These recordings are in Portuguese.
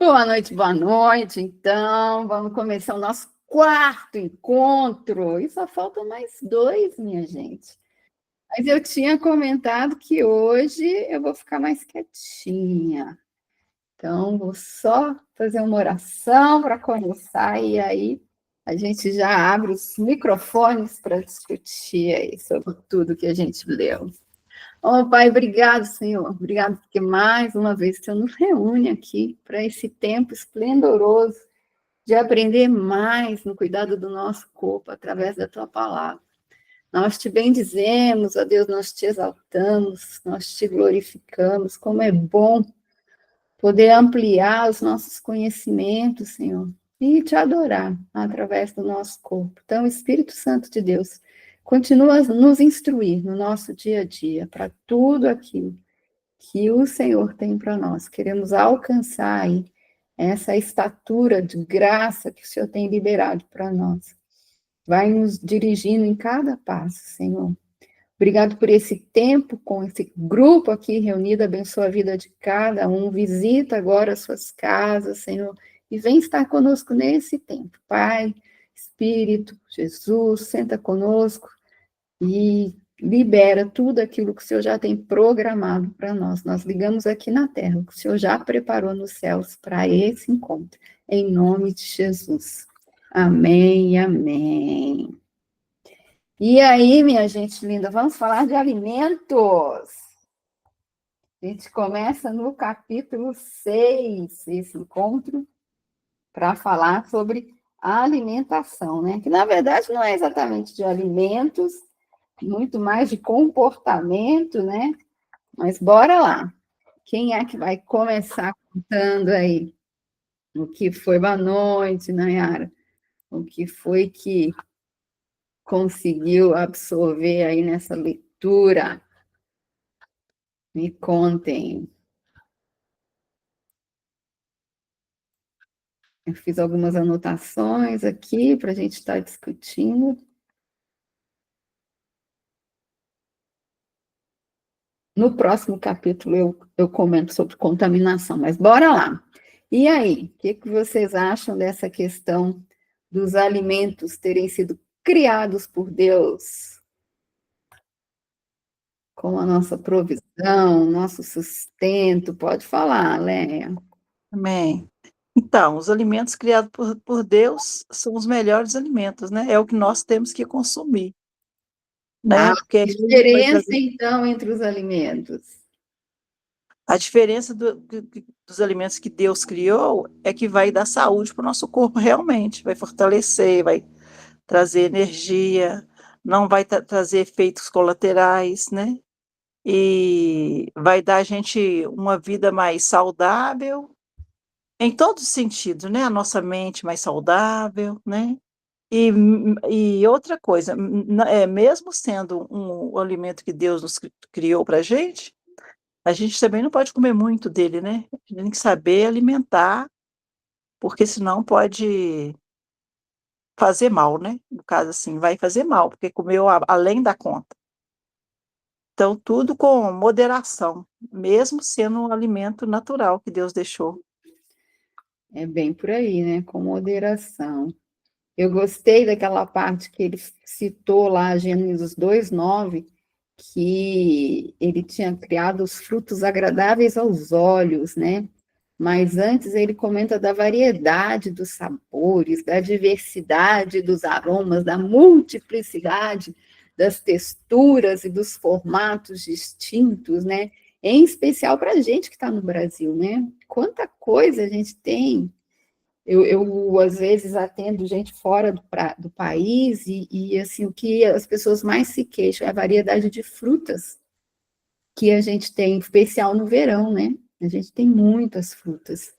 Boa noite, boa noite. Então, vamos começar o nosso quarto encontro. E só faltam mais dois, minha gente. Mas eu tinha comentado que hoje eu vou ficar mais quietinha. Então, vou só fazer uma oração para começar e aí a gente já abre os microfones para discutir aí sobre tudo que a gente leu. Oh, Pai, obrigado, Senhor. Obrigado porque mais uma vez o Senhor nos reúne aqui para esse tempo esplendoroso de aprender mais no cuidado do nosso corpo através da Tua palavra. Nós te bendizemos, ó Deus, nós te exaltamos, nós te glorificamos. Como é bom poder ampliar os nossos conhecimentos, Senhor, e te adorar através do nosso corpo. Então, Espírito Santo de Deus, continua a nos instruir no nosso dia a dia para tudo aquilo que o Senhor tem para nós. Queremos alcançar aí essa estatura de graça que o Senhor tem liberado para nós. Vai nos dirigindo em cada passo, Senhor. Obrigado por esse tempo com esse grupo aqui reunido, abençoa a vida de cada um, visita agora as suas casas, Senhor, e vem estar conosco nesse tempo. Pai, Espírito, Jesus, senta conosco e libera tudo aquilo que o Senhor já tem programado para nós. Nós ligamos aqui na terra, o que o Senhor já preparou nos céus para esse encontro, em nome de Jesus. Amém, amém. E aí, minha gente linda, vamos falar de alimentos. A gente começa no capítulo 6, esse encontro, para falar sobre a alimentação, né? Que, na verdade, não é exatamente de alimentos, muito mais de comportamento, né? Mas bora lá. Quem é que vai começar contando aí o que foi? Boa noite, Nayara. O que foi que conseguiu absorver aí nessa leitura? Me contem. Eu fiz algumas anotações aqui para a gente estar discutindo. No próximo capítulo eu comento sobre contaminação, mas bora lá. E aí, o que vocês acham dessa questão dos alimentos terem sido criados por Deus como a nossa provisão, nosso sustento? Pode falar, Léa. Amém. Então, os alimentos criados por Deus são os melhores alimentos, né? É o que nós temos que consumir, né? Porque A diferença, então, entre os alimentos? a diferença dos alimentos que Deus criou é que vai dar saúde para o nosso corpo realmente, vai fortalecer, vai trazer energia, não vai trazer efeitos colaterais, né? E vai dar a gente uma vida mais saudável, em todos os sentidos, né? A nossa mente mais saudável, né? E outra coisa, mesmo sendo um alimento que Deus nos criou para a gente também não pode comer muito dele, né? A gente tem que saber alimentar, porque senão pode fazer mal, né? No caso assim, vai fazer mal, porque comeu além da conta. Então, tudo com moderação, mesmo sendo um alimento natural que Deus deixou. É bem por aí, né? Com moderação. Eu gostei daquela parte que ele citou lá, Gênesis 2:9, que ele tinha criado os frutos agradáveis aos olhos, né? Mas antes ele comenta da variedade dos sabores, da diversidade dos aromas, da multiplicidade das texturas e dos formatos distintos, né? Em especial para a gente que está no Brasil, né? Quanta coisa a gente tem. Eu, às vezes, atendo gente fora do país assim, o que as pessoas mais se queixam é a variedade de frutas que a gente tem, em especial no verão, né? A gente tem muitas frutas.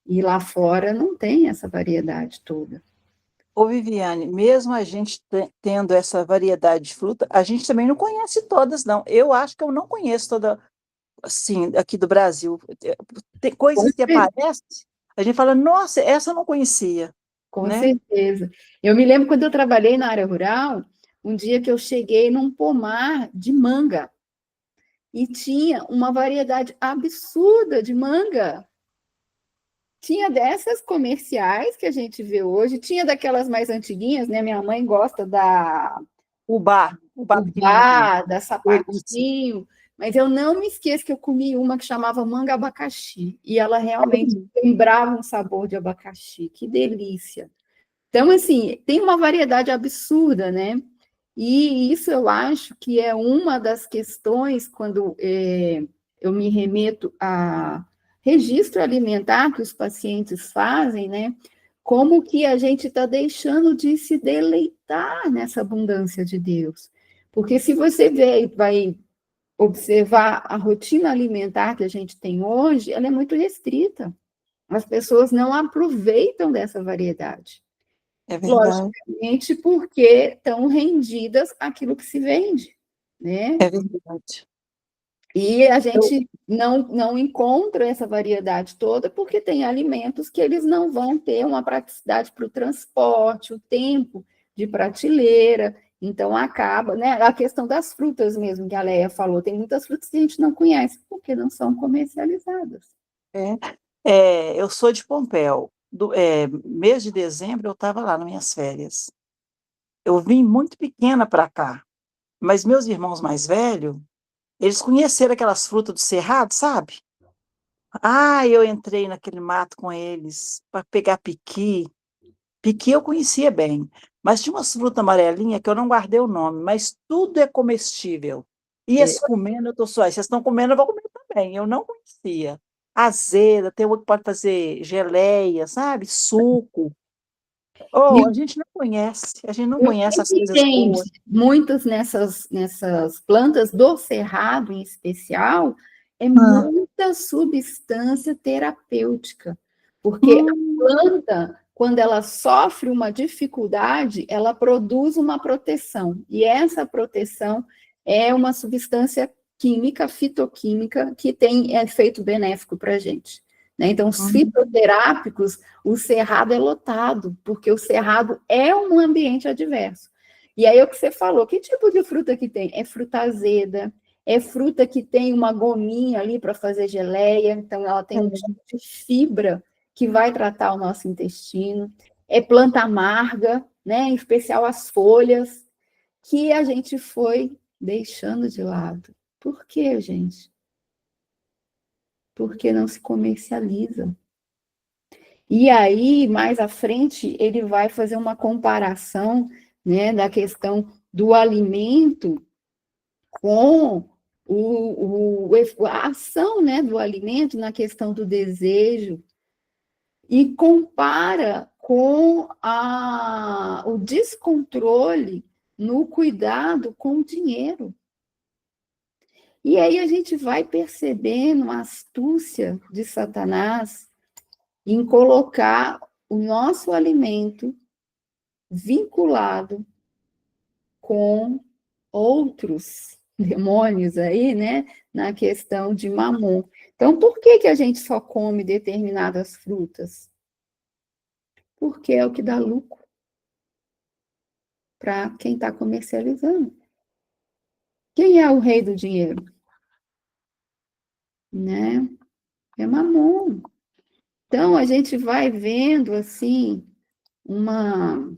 E lá fora não tem essa variedade toda. Ô, Viviane, mesmo a gente tendo essa variedade de fruta, a gente também não conhece todas, não. Eu acho que eu não conheço toda, assim, aqui do Brasil. Tem coisas que aparecem, a gente fala, nossa, essa eu não conhecia, Com né? certeza. Eu me lembro quando eu trabalhei na área rural, um dia que eu cheguei num pomar de manga e tinha uma variedade absurda de manga. tinha dessas comerciais que a gente vê hoje, tinha daquelas mais antiguinhas, né? Minha mãe gosta da o bar pequenininho. Ubá, da Delícia. Sapatinho, mas eu não me esqueço que eu comi uma que chamava manga abacaxi, e ela realmente lembrava um sabor de abacaxi, que delícia. Então, assim, tem uma variedade absurda, né? E isso eu acho que é uma das questões quando eu me remeto a registro alimentar que os pacientes fazem, né? Como que a gente está deixando de se deleitar nessa abundância de Deus. Porque se você vai observar a rotina alimentar que a gente tem hoje, ela é muito restrita. As pessoas não aproveitam dessa variedade. É verdade. Logicamente, porque estão rendidas àquilo que se vende, né? É verdade. E a Eu, gente não encontra essa variedade toda porque tem alimentos que eles não vão ter uma praticidade para o transporte, o tempo de prateleira, então acaba, né? A questão das frutas mesmo, que a Leia falou, tem muitas frutas que a gente não conhece porque não são comercializadas. eu sou de Pompéu. Mês de dezembro eu estava lá nas minhas férias. Eu vim muito pequena para cá, mas meus irmãos mais velhos, eles conheceram aquelas frutas do cerrado, sabe? Ah, eu entrei naquele mato com eles para pegar piqui. Piqui eu conhecia bem, mas tinha umas frutas amarelinhas que eu não guardei o nome, mas tudo é comestível. E É, eles comendo, eu tô só, vocês estão comendo, eu vou comer também. Eu não conhecia. Azeda, tem uma que pode fazer geleia, sabe? Suco. e Oh, a gente não o conhece as que coisas tem boas. muitas nessas plantas do cerrado, em especial, é Ah, muita substância terapêutica, porque a hum, planta, quando ela sofre uma dificuldade, ela produz uma proteção, e essa proteção é uma substância química, fitoquímica, que tem efeito benéfico para a gente. Né? Então, os hum, fitoterápicos, o cerrado é lotado, porque o cerrado é um ambiente adverso. E aí, o que você falou, que tipo de fruta que tem? É fruta azeda, é fruta que tem uma gominha ali para fazer geleia, então ela tem um tipo é. de fibra que vai tratar o nosso intestino. É planta amarga, né? Em especial as folhas, que a gente foi deixando de lado. Por quê, gente? Porque não se comercializa. E aí, mais à frente, ele vai fazer uma comparação, né, da questão do alimento com a ação, né, do alimento na questão do desejo e compara com o descontrole no cuidado com o dinheiro. E aí a gente vai percebendo a astúcia de Satanás em colocar o nosso alimento vinculado com outros demônios aí, né, na questão de mamon. Então, por que que a gente só come determinadas frutas? Porque é o que dá lucro para quem está comercializando. Quem é o rei do dinheiro? Né? É mamon. Então, a gente vai vendo, assim, uma,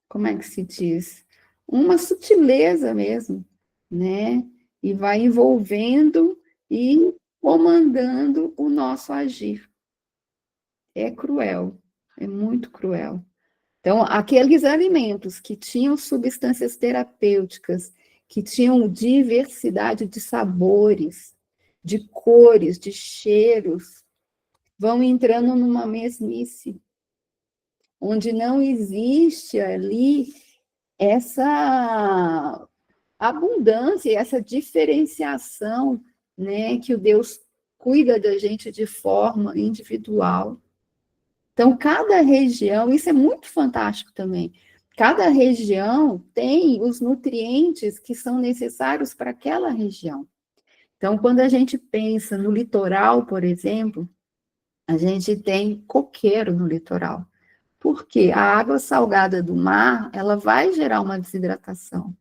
como é que se diz? Uma sutileza mesmo, né? E vai envolvendo e comandando o nosso agir. É cruel, é muito cruel. Então, aqueles alimentos que tinham substâncias terapêuticas, que tinham diversidade de sabores, de cores, de cheiros, vão entrando numa mesmice, onde não existe ali essa abundância, essa diferenciação, né, que o Deus cuida da gente de forma individual. Então, cada região, isso é muito fantástico também. Cada região tem os nutrientes que são necessários para aquela região. Então, quando a gente pensa no litoral, por exemplo, a gente tem coqueiro no litoral. Porque a água salgada do mar, ela vai gerar uma desidratação.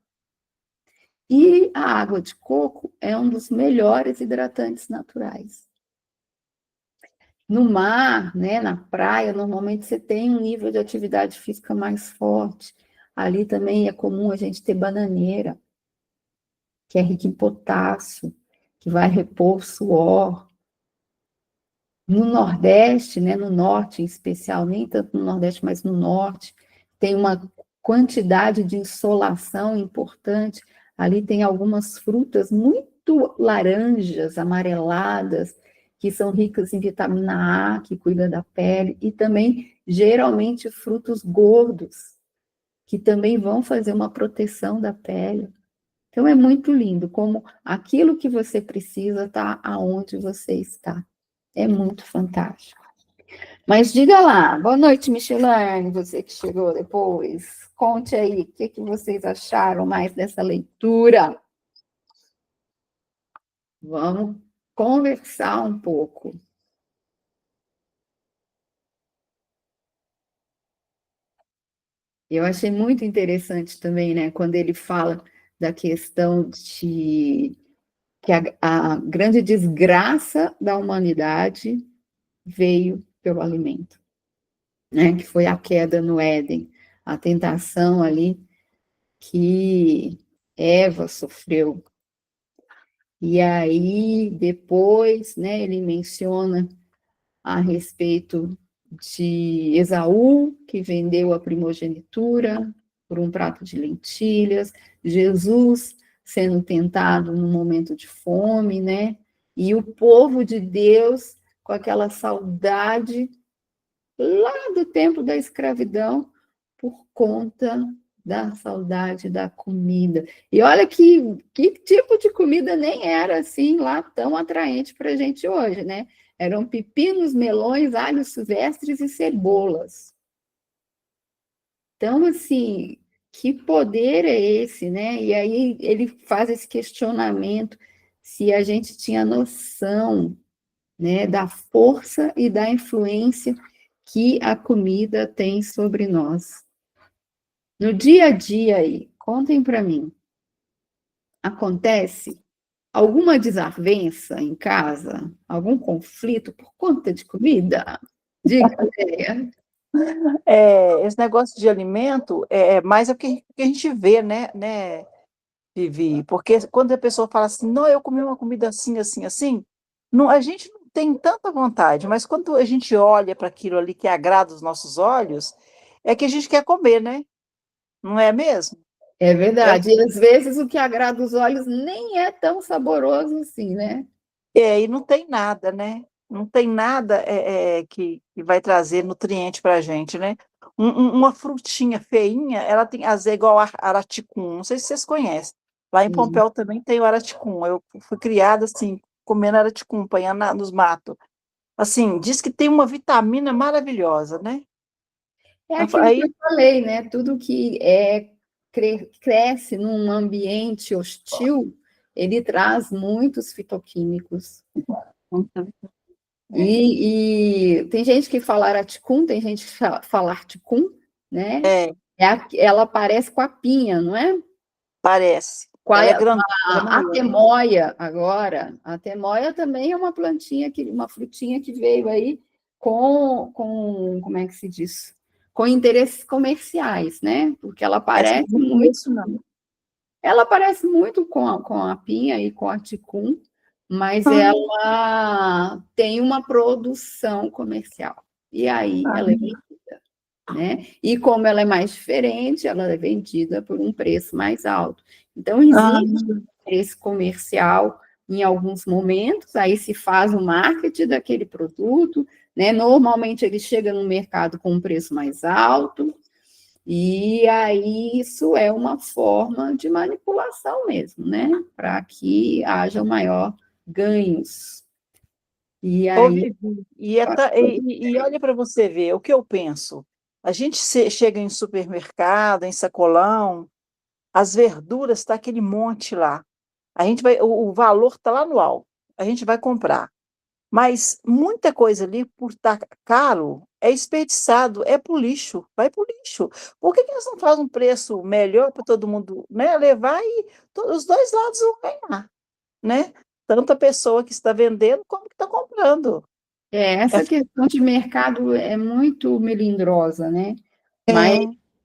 E a água de coco é um dos melhores hidratantes naturais. No mar, né, na praia, normalmente você tem um nível de atividade física mais forte. Ali também é comum a gente ter bananeira, que é rica em potássio, que vai repor o suor. No Nordeste, né, no Norte em especial, nem tanto no Nordeste, mas no Norte, tem uma quantidade de insolação importante. Ali tem algumas frutas muito laranjas, amareladas, que são ricas em vitamina A, que cuida da pele, e também, geralmente, frutos gordos, que também vão fazer uma proteção da pele. Então, é muito lindo como aquilo que você precisa está aonde você está. É muito fantástico. Mas diga lá, boa noite, Michelane, você que chegou depois. Conte aí, o que vocês acharam mais dessa leitura? Vamos conversar um pouco. Eu achei muito interessante também, né, quando ele fala da questão de que a grande desgraça da humanidade veio pelo alimento, né, que foi a queda no Éden, a tentação ali que Eva sofreu. E aí, depois, né, ele menciona a respeito de Esaú, que vendeu a primogenitura por um prato de lentilhas, Jesus sendo tentado no momento de fome, né? E o povo de Deus com aquela saudade lá do tempo da escravidão por conta da saudade da comida. E olha que tipo de comida nem era assim lá tão atraente para a gente hoje, né? Eram pepinos, melões, alhos silvestres e cebolas. Então, assim, que poder é esse, né? E aí ele faz esse questionamento se a gente tinha noção, né, da força e da influência que a comida tem sobre nós. No dia a dia aí, contem para mim, acontece alguma desavença em casa? Algum conflito por conta de comida? Diga, Andréia. Esse negócio de alimento é mais o que a gente vê, né, Vivi? Porque quando a pessoa fala assim, não, eu comi uma comida assim, assim, assim, não, a gente não tem tanta vontade, mas quando a gente olha para aquilo ali que agrada os nossos olhos, é que a gente quer comer, né? Não é mesmo? É É, verdade. E às vezes o que agrada os olhos nem é tão saboroso assim, né? e não tem nada, né? Não tem nada que vai trazer nutriente para a gente, né? Uma frutinha feinha, ela tem, às vezes, é igual a araticum, não sei se vocês conhecem. Lá em Sim. Pompéu também tem o araticum. Eu fui criada assim, comendo araticum, apanhando nos matos. Assim, diz que tem uma vitamina maravilhosa, né? É aquilo que eu Aí, falei, né? Tudo que cresce num ambiente hostil, ele traz muitos fitoquímicos. E tem gente que fala araticum, tem gente que fala articum, né? é, Ela parece com a pinha, não é? parece. Com Ela é grande, ela é a maior. atemoia agora. A atemoia também é uma plantinha, uma frutinha que veio aí como é que se diz? Com interesses comerciais, né? Porque Essa eu não conheço, não. ela parece muito com a pinha e com a ticum, mas Ah, ela tem uma produção comercial. E aí ah, ela é, né? E como ela é mais diferente, ela é vendida por um preço mais alto. Então, ah, existe interesse comercial em alguns momentos, aí se faz o marketing daquele produto, né? Normalmente ele chega no mercado com um preço mais alto, e aí isso é uma forma de manipulação mesmo, né? Para que haja maior ganhos. E ô, aí, Vivi, e olha para você ver o que eu penso. A gente chega em supermercado, em sacolão, as verduras está aquele monte lá. A gente vai, o valor está lá no alto. A gente vai comprar. Mas muita coisa ali, por estar caro, é desperdiçado, é para o lixo, vai para o lixo. Por que eles não fazem um preço melhor para todo mundo, né, levar e os dois lados vão ganhar, né? Tanto a pessoa que está vendendo como que está comprando. Essa questão de mercado é muito melindrosa, né? Mas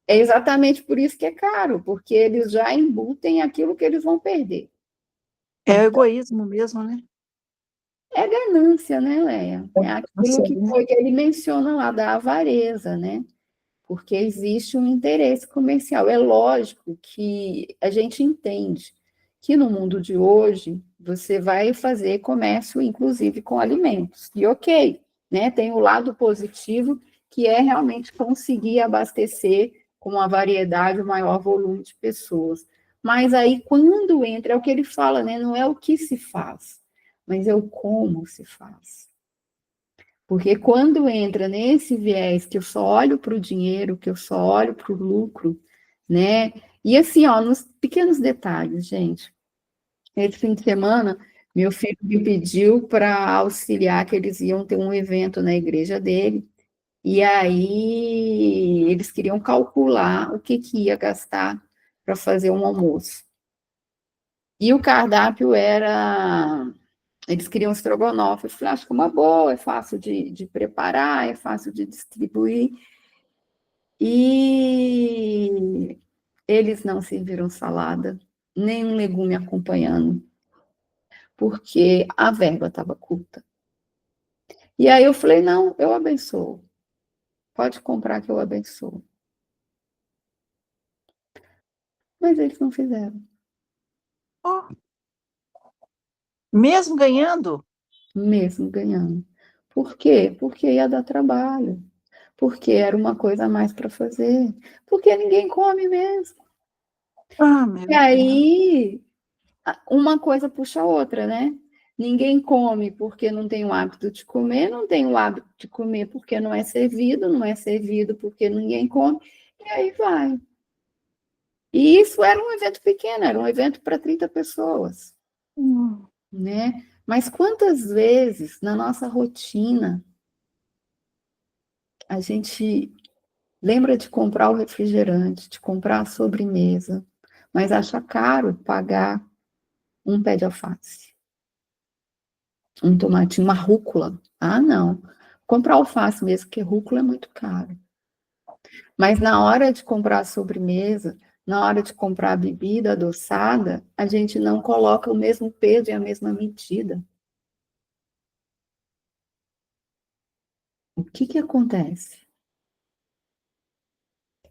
É, é exatamente por isso que é caro, porque eles já embutem aquilo que eles vão perder. é o egoísmo mesmo, né? É ganância, né, Leia? É Não aquilo sei, que né? foi que ele menciona lá da avareza, né? Porque existe um interesse comercial. É lógico que a gente entende que no mundo de hoje você vai fazer comércio, inclusive com alimentos. E ok, né? Tem o lado positivo, que é realmente conseguir abastecer com uma variedade, um maior volume de pessoas. Mas aí, quando entra, é o que ele fala, né? Não é o que se faz, mas é o como se faz. Porque quando entra nesse viés que eu só olho para o dinheiro, que eu só olho para o lucro, né? E assim, ó, nos pequenos detalhes, gente. Esse fim de semana, meu filho me pediu para auxiliar, que eles iam ter um evento na igreja dele, e aí eles queriam calcular o que, que ia gastar para fazer um almoço. E o cardápio era. Eles queriam estrogonofe. Eu falei, acho que é uma boa, é fácil de preparar, é fácil de distribuir. E eles não serviram salada, nem um legume acompanhando, porque a verba estava curta. E aí eu falei, não, eu abençoo. Pode comprar que eu abençoo. Mas eles não fizeram, Ó, mesmo ganhando? mesmo ganhando. Por quê? Porque ia dar trabalho. Porque era uma coisa a mais para fazer. Porque ninguém come mesmo. Ah, E meu Deus. aí, uma coisa puxa a outra, né? Ninguém come porque não tem o hábito de comer, não tem o hábito de comer porque não é servido, não é servido porque ninguém come, e aí vai. E isso era um evento pequeno, era um evento para 30 pessoas, Hum. né? Mas quantas vezes na nossa rotina a gente lembra de comprar o refrigerante, de comprar a sobremesa, mas acha caro pagar um pé de alface, um tomatinho, uma rúcula. Ah, não. Comprar alface mesmo, porque rúcula é muito caro. Mas na hora de comprar a sobremesa, na hora de comprar a bebida adoçada, a gente não coloca o mesmo peso e a mesma medida. O que que acontece?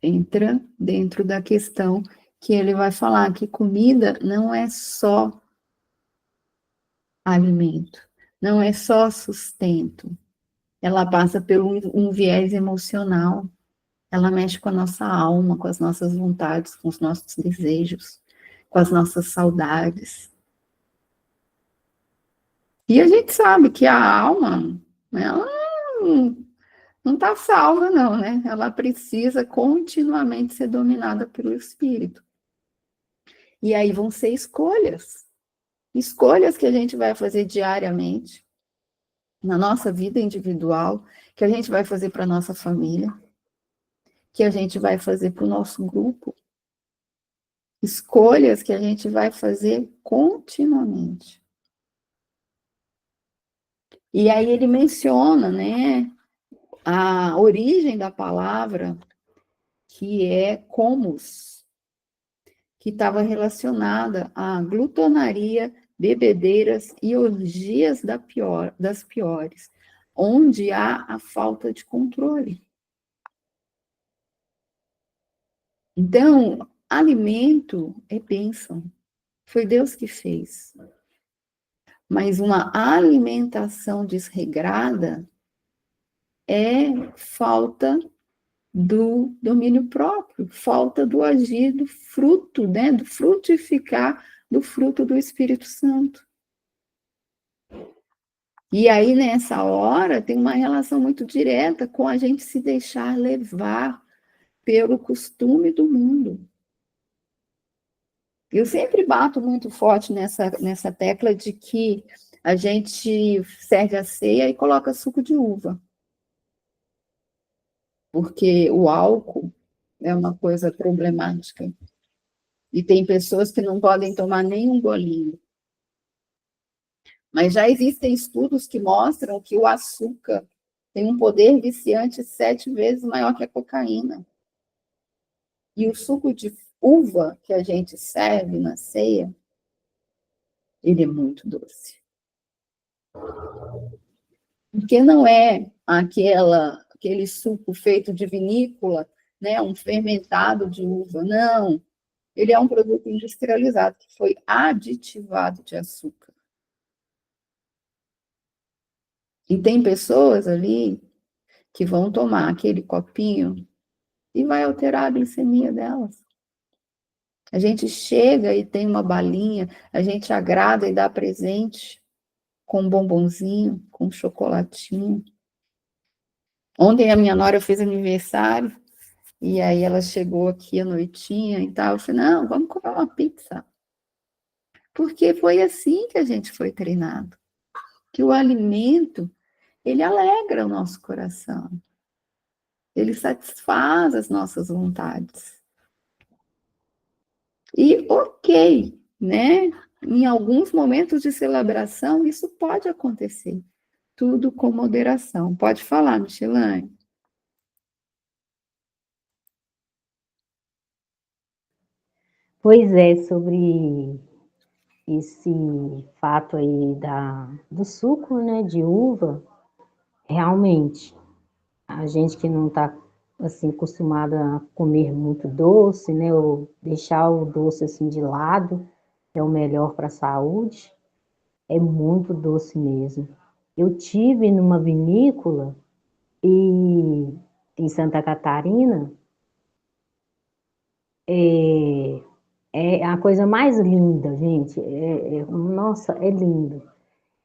Entra dentro da questão que ele vai falar que comida não é só alimento, não é só sustento. Ela passa por um viés emocional. Ela mexe com a nossa alma, com as nossas vontades, com os nossos desejos, com as nossas saudades. E a gente sabe que a alma, ela não está salva, não, né? Ela precisa continuamente ser dominada pelo espírito. E aí vão ser escolhas. Escolhas que a gente vai fazer diariamente, na nossa vida individual, que a gente vai fazer para a nossa família, que a gente vai fazer para o nosso grupo, escolhas que a gente vai fazer continuamente. E aí ele menciona, né, a origem da palavra, que é comus, que estava relacionada à glutonaria, bebedeiras e orgias das piores, onde há a falta de controle. Então, alimento é bênção, foi Deus que fez. Mas uma alimentação desregrada é falta do domínio próprio, falta do agir do fruto, né, do frutificar do fruto do Espírito Santo. E aí, nessa hora, tem uma relação muito direta com a gente se deixar levar pelo costume do mundo. Eu sempre bato muito forte nessa tecla de que a gente serve a ceia e coloca suco de uva, porque o álcool é uma coisa problemática. E tem pessoas que não podem tomar nem um golinho. Mas já existem estudos que mostram que o açúcar tem um poder viciante 7 vezes maior que a cocaína. E o suco de uva que a gente serve na ceia, ele é muito doce. Porque não é aquele suco feito de vinícola, né, um fermentado de uva, não. Ele é um produto industrializado que foi aditivado de açúcar. E tem pessoas ali que vão tomar aquele copinho e vai alterar a glicemia delas. A gente chega e tem uma balinha, a gente agrada e dá presente com um bombonzinho, com um chocolatinho. Ontem a minha nora fez aniversário, e aí ela chegou aqui à noitinha e tal. Eu falei, não, vamos comer uma pizza. Porque foi assim que a gente foi treinado. Que o alimento, ele alegra o nosso coração. Ele satisfaz as nossas vontades. E ok, né? Em alguns momentos de celebração, isso pode acontecer. Tudo com moderação. Pode falar, Michelane. Pois é, sobre esse fato aí do suco, né, de uva, realmente, a gente que não está assim acostumada a comer muito doce, né, ou deixar o doce assim de lado, é o melhor para a saúde, é muito doce mesmo. Eu tive numa vinícola e em Santa Catarina, é a coisa mais linda, gente. Nossa, é lindo.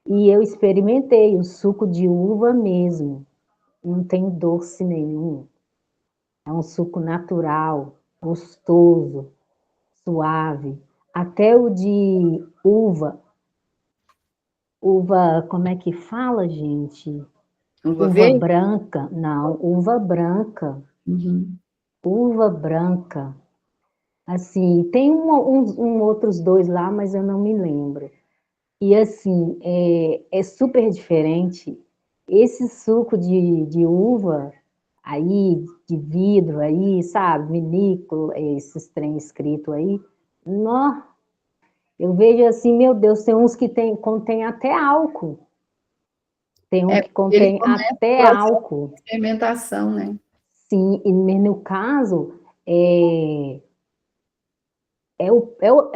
E eu experimentei o suco de uva mesmo. Não tem doce nenhum. É um suco natural, gostoso, suave. Até o de uva, como é que fala, gente? Uva Uva verde? branca. Não, uva branca. Uhum. Uva branca. Assim, tem outros dois lá, mas eu não me lembro. E assim, é super diferente. Esse suco de uva aí, de vidro aí, sabe? Vinícola, esses trem escrito aí. Nó, eu vejo assim, meu Deus, tem uns que contém até álcool. Tem um que Ele contém começa o até processo álcool. de fermentação, né? Sim, e no caso, é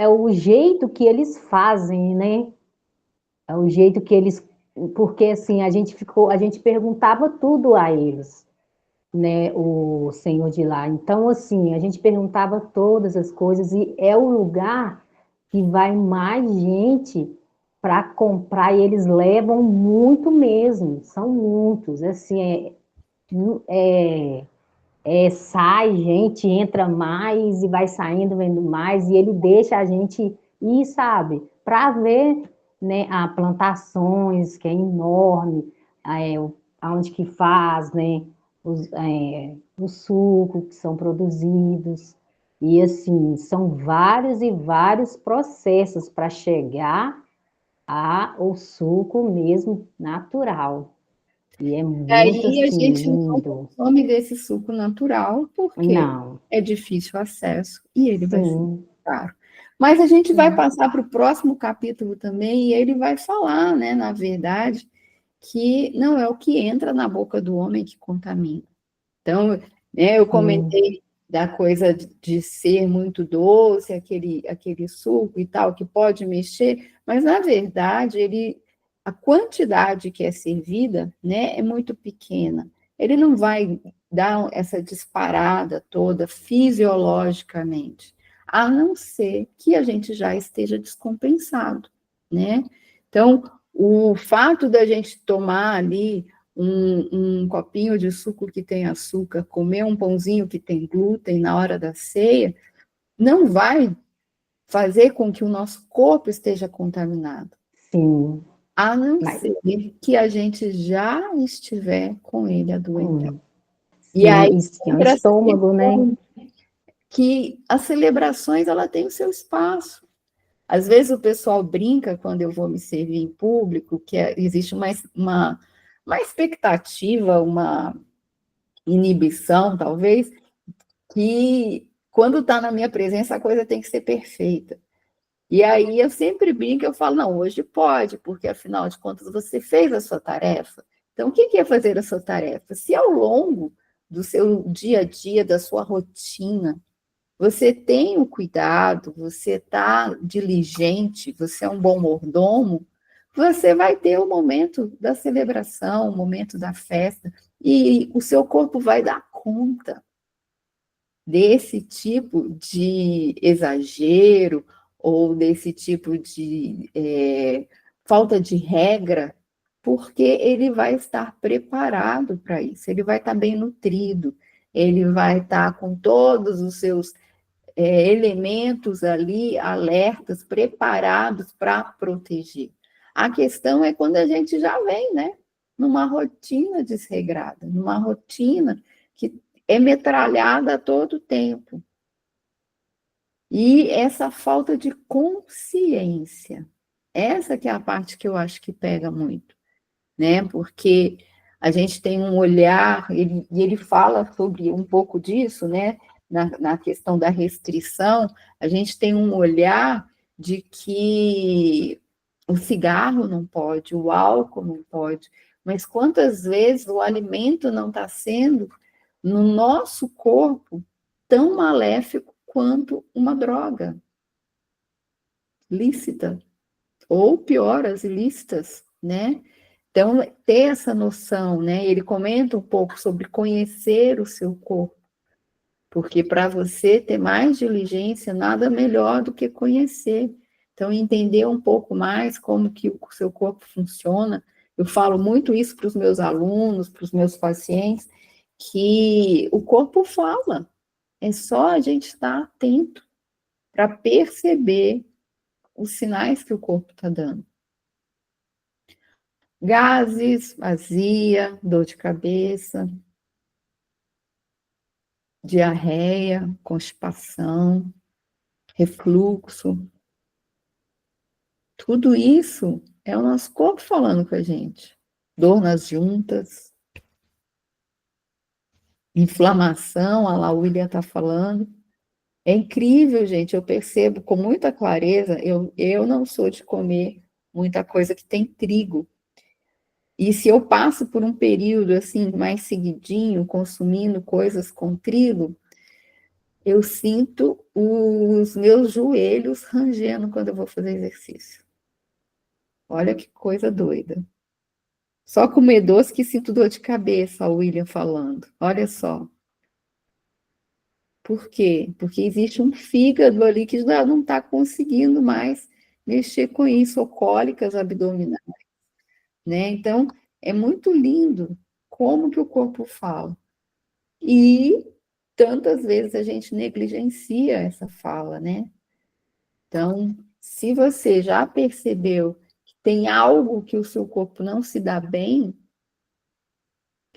o jeito que eles fazem, né? É o jeito que eles, porque assim, a gente perguntava tudo a eles, né, o senhor de lá. Então, assim, a gente perguntava todas as coisas e é o lugar que vai mais gente para comprar e eles levam muito mesmo, são muitos, assim, sai gente, entra mais e vai saindo, vendo mais, e ele deixa a gente ir, sabe, para ver, né, a plantações, que é enorme, aonde que faz, né, o suco que são produzidos, e assim, são vários e vários processos para chegar ao suco mesmo natural. E é muito Aí a assim gente não lindo. consome desse suco natural porque Não, é difícil o acesso e ele vai ser sim. caro. Mas a gente vai Sim. passar para o próximo capítulo também e ele vai falar, né, na verdade, que não é o que entra na boca do homem que contamina. Então, né, eu Sim, comentei da coisa de ser muito doce, aquele suco e tal, que pode mexer, mas na verdade a quantidade que é servida, né, é muito pequena. Ele não vai dar essa disparada toda fisiologicamente, a não ser que a gente já esteja descompensado, né? Então, o fato da gente tomar ali um copinho de suco que tem açúcar, comer um pãozinho que tem glúten na hora da ceia, não vai fazer com que o nosso corpo esteja contaminado, sim. a não Mas, ser que a gente já estiver com ele adoentado. E aí sim, isso é um entra essa estômago, né? questão que as celebrações ela tem o seu espaço. Às vezes o pessoal brinca quando eu vou me servir em público, que existe uma expectativa, uma inibição, talvez, que quando está na minha presença a coisa tem que ser perfeita. E aí eu sempre brinco, eu falo, não, hoje pode, porque afinal de contas você fez a sua tarefa. Então, o que é fazer a sua tarefa? Se ao longo do seu dia a dia, da sua rotina, você tem o cuidado, você está diligente, você é um bom mordomo, você vai ter o momento da celebração, o momento da festa, e o seu corpo vai dar conta desse tipo de exagero ou desse tipo de falta de regra, porque ele vai estar preparado para isso, ele vai estar bem nutrido, ele vai estar com todos os seus elementos ali alertas, preparados para proteger. A questão é quando a gente já vem, né? Numa rotina desregrada, numa rotina que é metralhada a todo tempo. E essa falta de consciência, essa que é a parte que eu acho que pega muito, né? Porque a gente tem um olhar, e ele fala sobre um pouco disso, né? Na questão da restrição, a gente tem um olhar de que o cigarro não pode, o álcool não pode, mas quantas vezes o alimento não está sendo, no nosso corpo, tão maléfico quanto uma droga lícita, ou pior, as ilícitas, né? Então, ter essa noção, né? Ele comenta um pouco sobre conhecer o seu corpo, porque para você ter mais diligência, nada melhor do que conhecer. Então, entender um pouco mais como que o seu corpo funciona. Eu falo muito isso para os meus alunos, para os meus pacientes, que o corpo fala. É só a gente estar atento para perceber os sinais que o corpo está dando. Gases, azia, dor de cabeça, diarreia, constipação, refluxo. Tudo isso é o nosso corpo falando com a gente. Dor nas juntas, inflamação, a lá o William está falando. É incrível, gente, eu percebo com muita clareza, eu não sou de comer muita coisa que tem trigo. E se eu passo por um período assim mais seguidinho, consumindo coisas com trigo, eu sinto os meus joelhos rangendo quando eu vou fazer exercício. Olha que coisa doida. Só comer doce que sinto dor de cabeça, o William falando. Olha só. Por quê? Porque existe um fígado ali que já não está conseguindo mais mexer com isso, ou cólicas abdominais, né? Então, é muito lindo como que o corpo fala. E tantas vezes a gente negligencia essa fala, né? Então, se você já percebeu que tem algo que o seu corpo não se dá bem,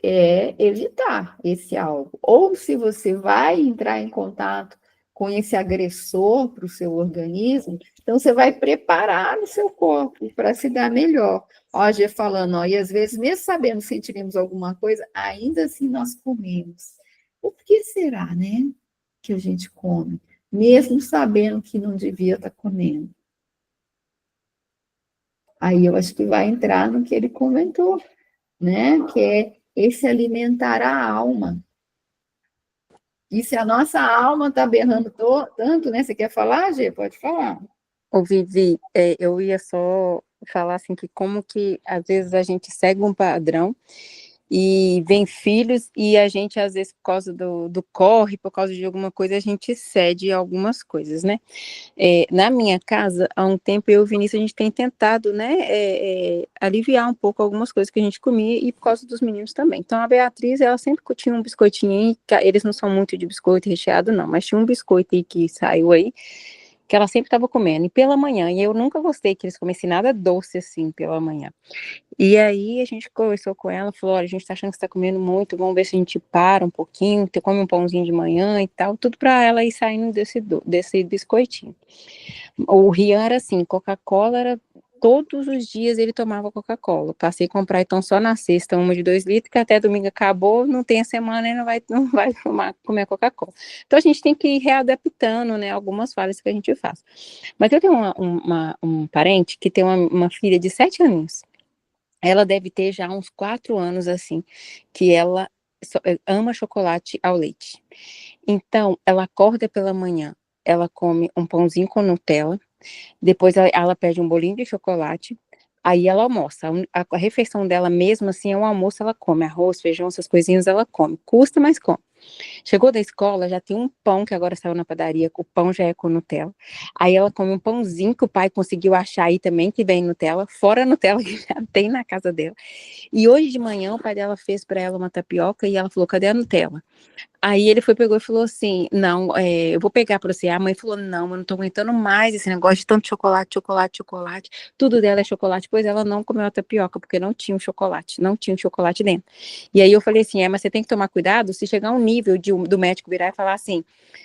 é evitar esse algo. Ou se você vai entrar em contato com esse agressor para o seu organismo, então você vai preparar o seu corpo para se dar melhor. Ó, a Gê falando, ó, e às vezes, mesmo sabendo que sentiremos alguma coisa, ainda assim nós comemos. Por que será, né, que a gente come? Mesmo sabendo que não devia estar comendo. Aí eu acho que vai entrar no que ele comentou, né, que é esse alimentar a alma. E se a nossa alma está berrando tanto, né? Você quer falar, Gê? Pode falar. Ô, Vivi, eu ia só falar assim que como que às vezes a gente segue um padrão e vem filhos e a gente às vezes por causa do corre, por causa de alguma coisa, a gente cede algumas coisas, né? Na minha casa, há um tempo eu e o Vinícius, a gente tem tentado, né, aliviar um pouco algumas coisas que a gente comia e por causa dos meninos também. Então a Beatriz, ela sempre tinha um biscoitinho aí, eles não são muito de biscoito recheado não, mas tinha um biscoito aí que saiu aí, que ela sempre estava comendo, e pela manhã, e eu nunca gostei que eles comessem nada doce assim pela manhã. E aí a gente conversou com ela, falou, olha, a gente tá achando que você tá comendo muito, vamos ver se a gente para um pouquinho, você come um pãozinho de manhã e tal, tudo para ela ir saindo desse biscoitinho. O Rian era assim, Coca-Cola era todos os dias ele tomava Coca-Cola. Passei a comprar então só na sexta uma de 2 litros, que até domingo acabou, não tem a semana e não vai comer Coca-Cola. Então a gente tem que ir readaptando, né, algumas falhas que a gente faz. Mas eu tenho um parente que tem uma filha de 7 aninhos. Ela deve ter já uns 4 anos assim, que ela ama chocolate ao leite. Então, ela acorda pela manhã, ela come um pãozinho com Nutella, depois ela pede um bolinho de chocolate, aí ela almoça. A refeição dela mesmo, assim, é o almoço, ela come arroz, feijão, essas coisinhas ela come. Custa, mas come. Chegou da escola, já tem um pão que agora saiu na padaria, o pão já é com Nutella. Aí ela come um pãozinho que o pai conseguiu achar aí também, que vem Nutella, fora a Nutella que já tem na casa dela. E hoje de manhã o pai dela fez para ela uma tapioca e ela falou, cadê a Nutella? Aí ele pegou e falou assim, não, eu vou pegar para você. A mãe falou, não, eu não tô aguentando mais esse negócio de tanto chocolate, chocolate, chocolate. Tudo dela é chocolate, pois ela não comeu a tapioca, porque não tinha o chocolate dentro. E aí eu falei assim, mas você tem que tomar cuidado se chegar um nível do médico virar e falar assim,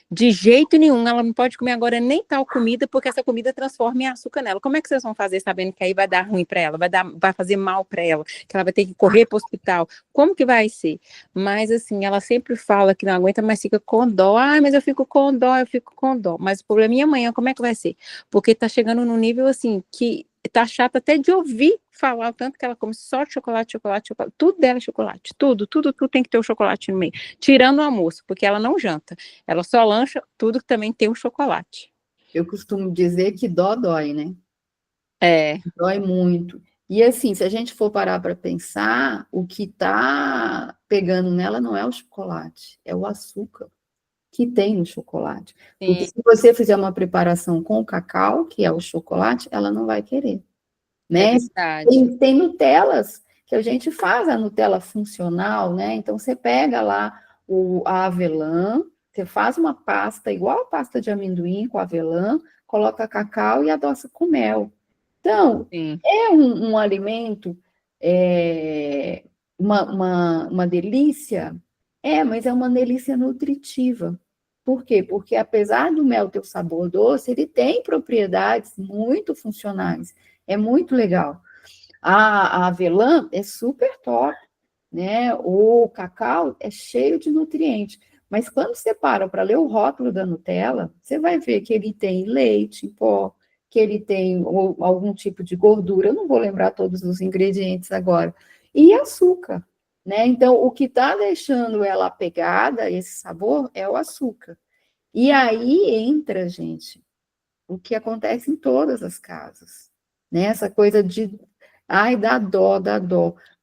de jeito nenhum, ela não pode comer agora nem tal comida, porque essa comida transforma em açúcar nela. Como é que vocês vão fazer sabendo que aí vai dar ruim para ela, vai fazer mal para ela, que ela vai ter que correr para o hospital? Como que vai ser? Mas assim, ela sempre fala que não aguenta, mas fica com dó. Ah, mas eu fico com dó, eu fico com dó. Mas o problema é amanhã, como é que vai ser? Porque tá chegando num nível assim, que tá chato até de ouvir falar o tanto que ela come só chocolate, chocolate, chocolate. Tudo dela é chocolate. Tudo tem que ter o chocolate no meio. Tirando o almoço, porque ela não janta. Ela só lancha, tudo que também tem o chocolate. Eu costumo dizer que dó dói, né? É. Dói muito. E assim, se a gente for parar para pensar, o que está pegando nela não é o chocolate, é o açúcar que tem no chocolate. Porque Sim. se você fizer uma preparação com o cacau, que é o chocolate, ela não vai querer, né? É verdade. Tem Nutellas que a gente faz a Nutella funcional, né? Então você pega lá a avelã, você faz uma pasta igual a pasta de amendoim com avelã, coloca cacau e adoça com mel. Então, Sim. é um alimento, uma delícia, mas é uma delícia nutritiva. Por quê? Porque apesar do mel ter o sabor doce, ele tem propriedades muito funcionais. É muito legal. A avelã é super top, né? O cacau é cheio de nutrientes. Mas quando você para ler o rótulo da Nutella, você vai ver que ele tem leite em pó, que ele tem algum tipo de gordura, eu não vou lembrar todos os ingredientes agora, e açúcar, né? Então, o que está deixando ela apegada a esse sabor é o açúcar. E aí entra, gente, o que acontece em todas as casas, né? Essa coisa de, ai, dá dó,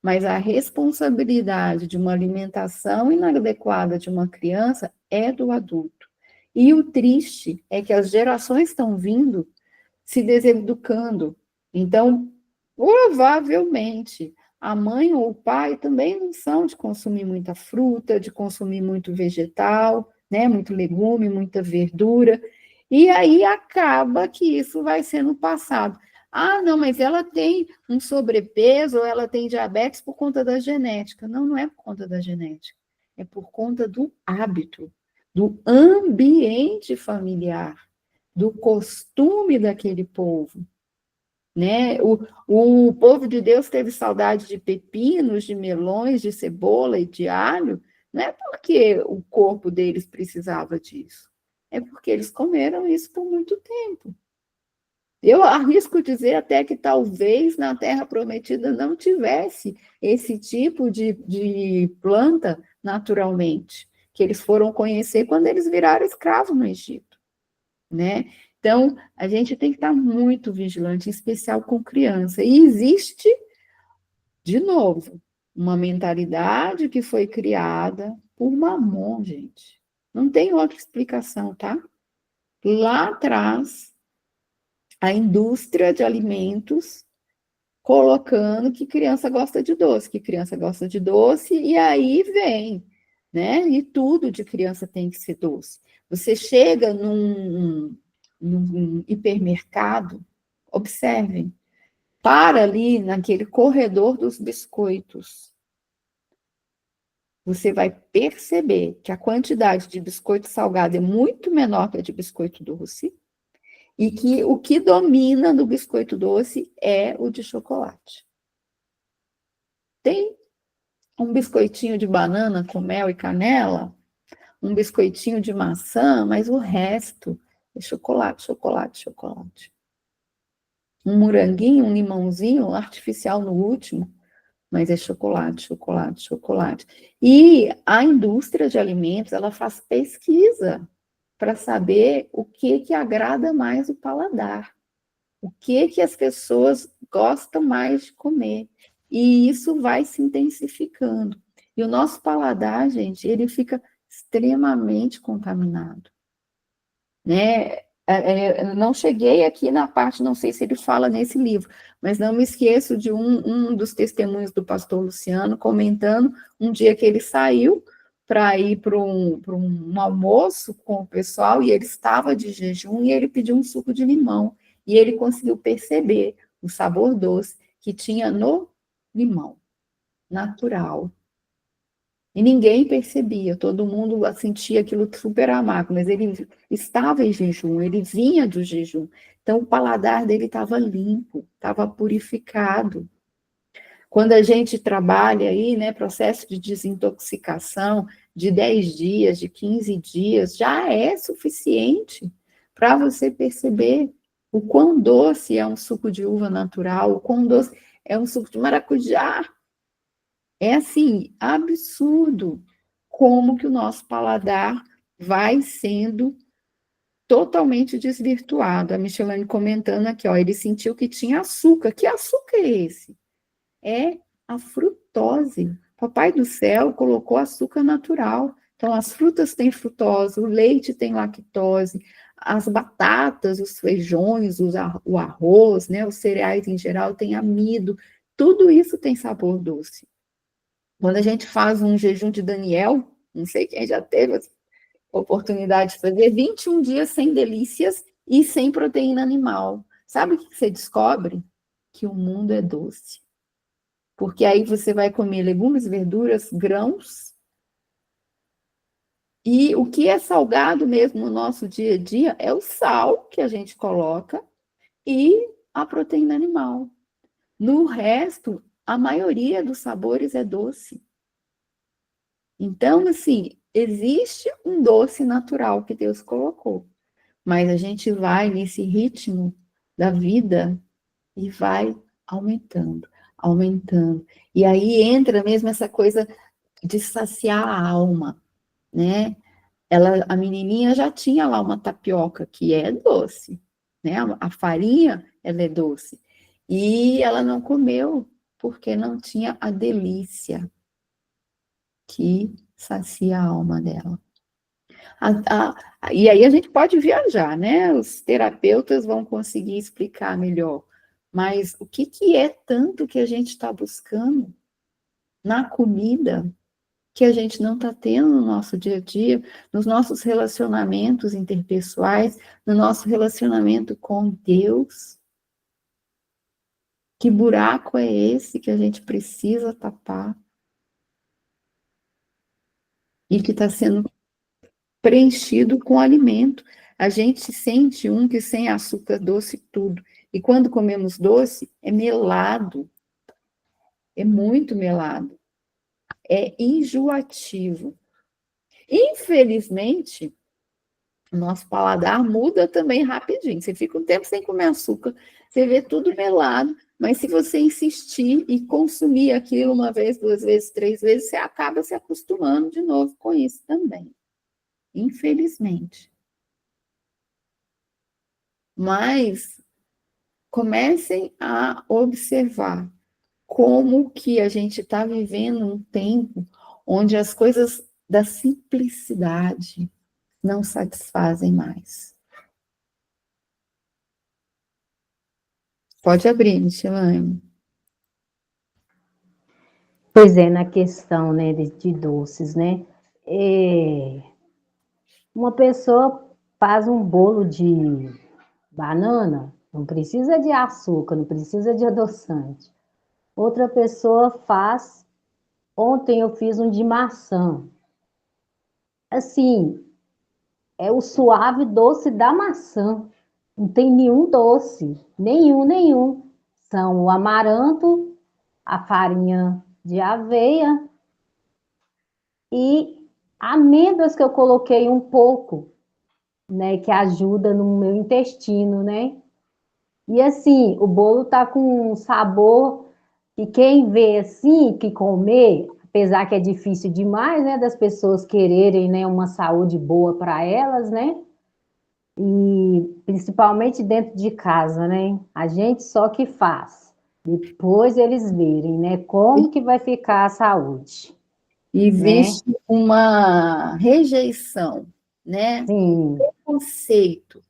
mas a responsabilidade de uma alimentação inadequada de uma criança é do adulto. E o triste é que as gerações estão vindo se deseducando. Então, provavelmente, a mãe ou o pai também não são de consumir muita fruta, de consumir muito vegetal, né? Muito legume, muita verdura. E aí acaba que isso vai sendo passado. Ah, não, mas ela tem um sobrepeso, ou ela tem diabetes por conta da genética. Não, não é por conta da genética. É por conta do hábito, do ambiente familiar, do costume daquele povo, né? O povo de Deus teve saudade de pepinos, de melões, de cebola e de alho, não é porque o corpo deles precisava disso, é porque eles comeram isso por muito tempo. Eu arrisco dizer até que talvez na Terra Prometida não tivesse esse tipo de planta naturalmente, que eles foram conhecer quando eles viraram escravos no Egito, né? Então, a gente tem que estar muito vigilante, em especial com criança. E existe, de novo, uma mentalidade que foi criada por Mamon, gente. Não tem outra explicação, tá? Lá atrás, a indústria de alimentos colocando que criança gosta de doce, e aí vem, né? E tudo de criança tem que ser doce. Você chega num hipermercado, observem, para ali naquele corredor dos biscoitos. Você vai perceber que a quantidade de biscoito salgado é muito menor que a de biscoito doce, e que o que domina no biscoito doce é o de chocolate. Tem um biscoitinho de banana com mel e canela, um biscoitinho de maçã, mas o resto é chocolate, chocolate, chocolate. Um moranguinho, um limãozinho artificial no último, mas é chocolate, chocolate, chocolate. E a indústria de alimentos, ela faz pesquisa para saber o que agrada mais o paladar, o que as pessoas gostam mais de comer. E isso vai se intensificando. E o nosso paladar, gente, ele fica extremamente contaminado, né? Eu não cheguei aqui na parte, não sei se ele fala nesse livro, mas não me esqueço de um dos testemunhos do pastor Luciano comentando um dia que ele saiu para ir para um almoço com o pessoal e ele estava de jejum e ele pediu um suco de limão e ele conseguiu perceber o sabor doce que tinha no limão, natural. E ninguém percebia, todo mundo sentia aquilo super amargo, mas ele estava em jejum, ele vinha do jejum. Então, o paladar dele estava limpo, estava purificado. Quando a gente trabalha aí, né, processo de desintoxicação de 10 dias, de 15 dias, já é suficiente para você perceber o quão doce é um suco de uva natural, o quão doce é um suco de maracujá. É assim, absurdo como que o nosso paladar vai sendo totalmente desvirtuado. A Michelane comentando aqui, ó, ele sentiu que tinha açúcar. Que açúcar é esse? É a frutose. Papai do céu colocou açúcar natural. Então, as frutas têm frutose, o leite tem lactose, as batatas, os feijões, o arroz, né, os cereais em geral têm amido. Tudo isso tem sabor doce. Quando a gente faz um jejum de Daniel, não sei quem já teve a oportunidade de fazer, 21 dias sem delícias e sem proteína animal. Sabe o que você descobre? Que o mundo é doce. Porque aí você vai comer legumes, verduras, grãos, e o que é salgado mesmo no nosso dia a dia é o sal que a gente coloca e a proteína animal. No resto, a maioria dos sabores é doce. Então, assim, existe um doce natural que Deus colocou, mas a gente vai nesse ritmo da vida e vai aumentando, aumentando. E aí entra mesmo essa coisa de saciar a alma, né? A menininha já tinha lá uma tapioca que é doce, né? A farinha, ela é doce. E ela não comeu porque não tinha a delícia que sacia a alma dela. E aí a gente pode viajar, né? Os terapeutas vão conseguir explicar melhor. Mas o que é tanto que a gente está buscando na comida que a gente não está tendo no nosso dia a dia, nos nossos relacionamentos interpessoais, no nosso relacionamento com Deus? Que buraco é esse que a gente precisa tapar? E que está sendo preenchido com alimento. A gente sente que sem açúcar doce tudo. E quando comemos doce, é melado. É muito melado. É enjoativo. Infelizmente, o nosso paladar muda também rapidinho. Você fica um tempo sem comer açúcar, você vê tudo melado, mas se você insistir e consumir aquilo uma vez, 2 vezes, 3 vezes, você acaba se acostumando de novo com isso também. Infelizmente. Mas comecem a observar como que a gente está vivendo um tempo onde as coisas da simplicidade não satisfazem mais. Pode abrir, Michelane. Pois é, na questão, né, de doces, né? Uma pessoa faz um bolo banana, não precisa de açúcar, não precisa de adoçante. Outra pessoa faz, ontem eu fiz um de maçã. Assim, é o suave doce da maçã. Não tem nenhum doce, nenhum. São o amaranto, a farinha de aveia e amêndoas que eu coloquei um pouco, né, que ajuda no meu intestino, né? E assim, o bolo tá com um sabor que quem vê assim, que comer, apesar que é difícil demais, né, das pessoas quererem, né, uma saúde boa para elas, né? E principalmente dentro de casa, né? A gente só que faz. Depois eles verem, né, como que vai ficar a saúde, né? Existe uma rejeição, né? Sim, Conceito.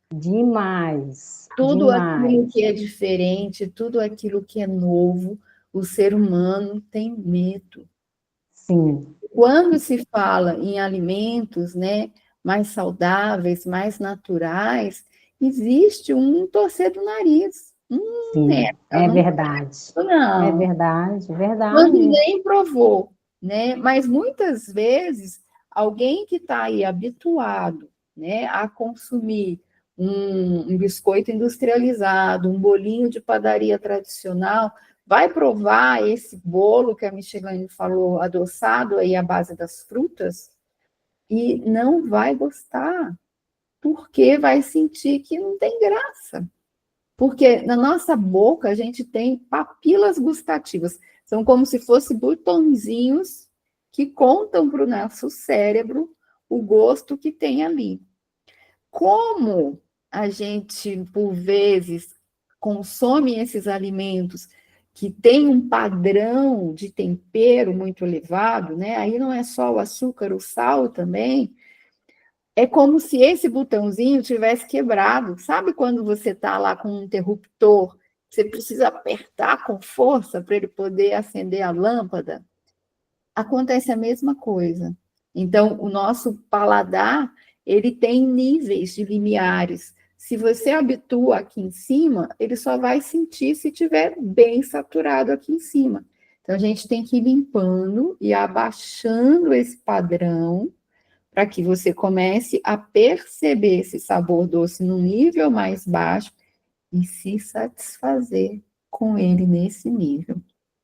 Tudo aquilo demais. que é diferente, tudo aquilo que é novo, o ser humano tem medo. Sim, Quando se fala em alimentos, né, mais saudáveis, mais naturais, existe um torcer do nariz. sim, Eu é não verdade. gosto, É não. verdade, Quando verdade. nem provou, né? Mas muitas vezes alguém que está aí habituado, né, a consumir um biscoito industrializado, um bolinho de padaria tradicional, vai provar esse bolo que a Michelane falou, adoçado aí à base das frutas, e não vai gostar, porque vai sentir que não tem graça. Porque na nossa boca a gente tem papilas gustativas, são como se fossem botõezinhos que contam para o nosso cérebro o gosto que tem ali. Como a gente, por vezes, consome esses alimentos que têm um padrão de tempero muito elevado, né? Aí não é só o açúcar, o sal também, é como se esse botãozinho tivesse quebrado. Sabe quando você está lá com um interruptor, você precisa apertar com força para ele poder acender a lâmpada? Acontece a mesma coisa. Então, o nosso paladar, ele tem níveis de limiares. Se você habitua aqui em cima, ele só vai sentir se estiver bem saturado aqui em cima. Então, a gente tem que ir limpando e abaixando esse padrão para que você comece a perceber esse sabor doce num nível mais baixo e se satisfazer com ele nesse nível,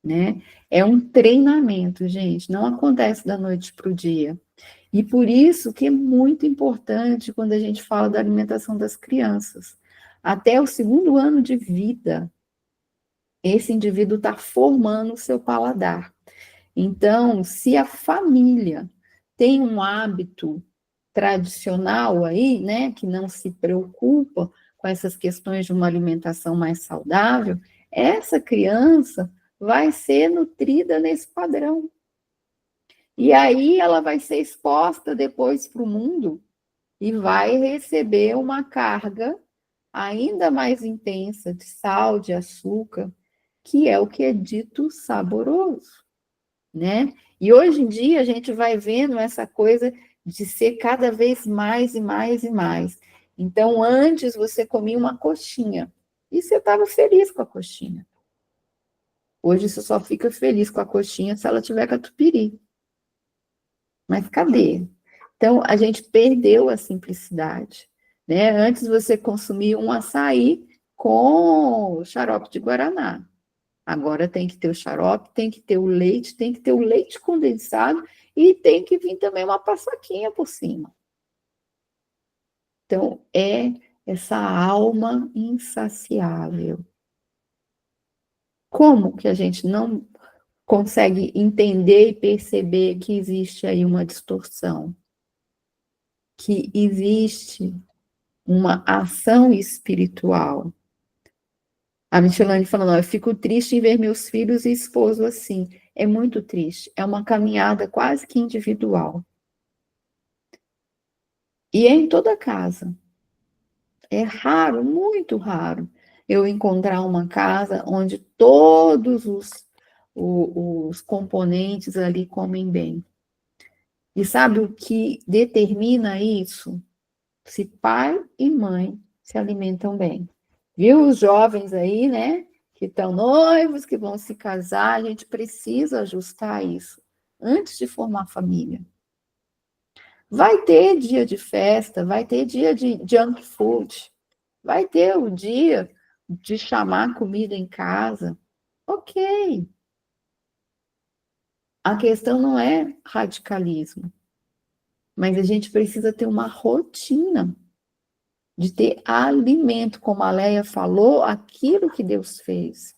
né? É um treinamento, gente, não acontece da noite para o dia. E por isso que é muito importante quando a gente fala da alimentação das crianças. Até o segundo ano de vida, esse indivíduo está formando o seu paladar. Então, se a família tem um hábito tradicional aí, né, que não se preocupa com essas questões de uma alimentação mais saudável, essa criança vai ser nutrida nesse padrão. E aí ela vai ser exposta depois para o mundo e vai receber uma carga ainda mais intensa de sal, de açúcar, que é o que é dito saboroso, né? E hoje em dia a gente vai vendo essa coisa de ser cada vez mais e mais e mais. Então, antes você comia uma coxinha e você estava feliz com a coxinha. Hoje você só fica feliz com a coxinha se ela tiver catupiry. Mas cadê? Então, a gente perdeu a simplicidade, né? Antes você consumia um açaí com xarope de guaraná. Agora tem que ter o xarope, tem que ter o leite, tem que ter o leite condensado e tem que vir também uma paçoquinha por cima. Então, é essa alma insaciável. Como que a gente não consegue entender e perceber que existe aí uma distorção? Que existe uma ação espiritual. A Michelane falando, eu fico triste em ver meus filhos e esposo assim. É muito triste. É uma caminhada quase que individual. E é em toda casa. É raro, muito raro, eu encontrar uma casa onde todos os componentes ali comem bem. E sabe o que determina isso? Se pai e mãe se alimentam bem. Viu os jovens aí, né? Que estão noivos, que vão se casar, a gente precisa ajustar isso antes de formar família. Vai ter dia de festa, vai ter dia de junk food, vai ter o dia de chamar comida em casa. Ok. A questão não é radicalismo, mas a gente precisa ter uma rotina de ter alimento, como a Leia falou, aquilo que Deus fez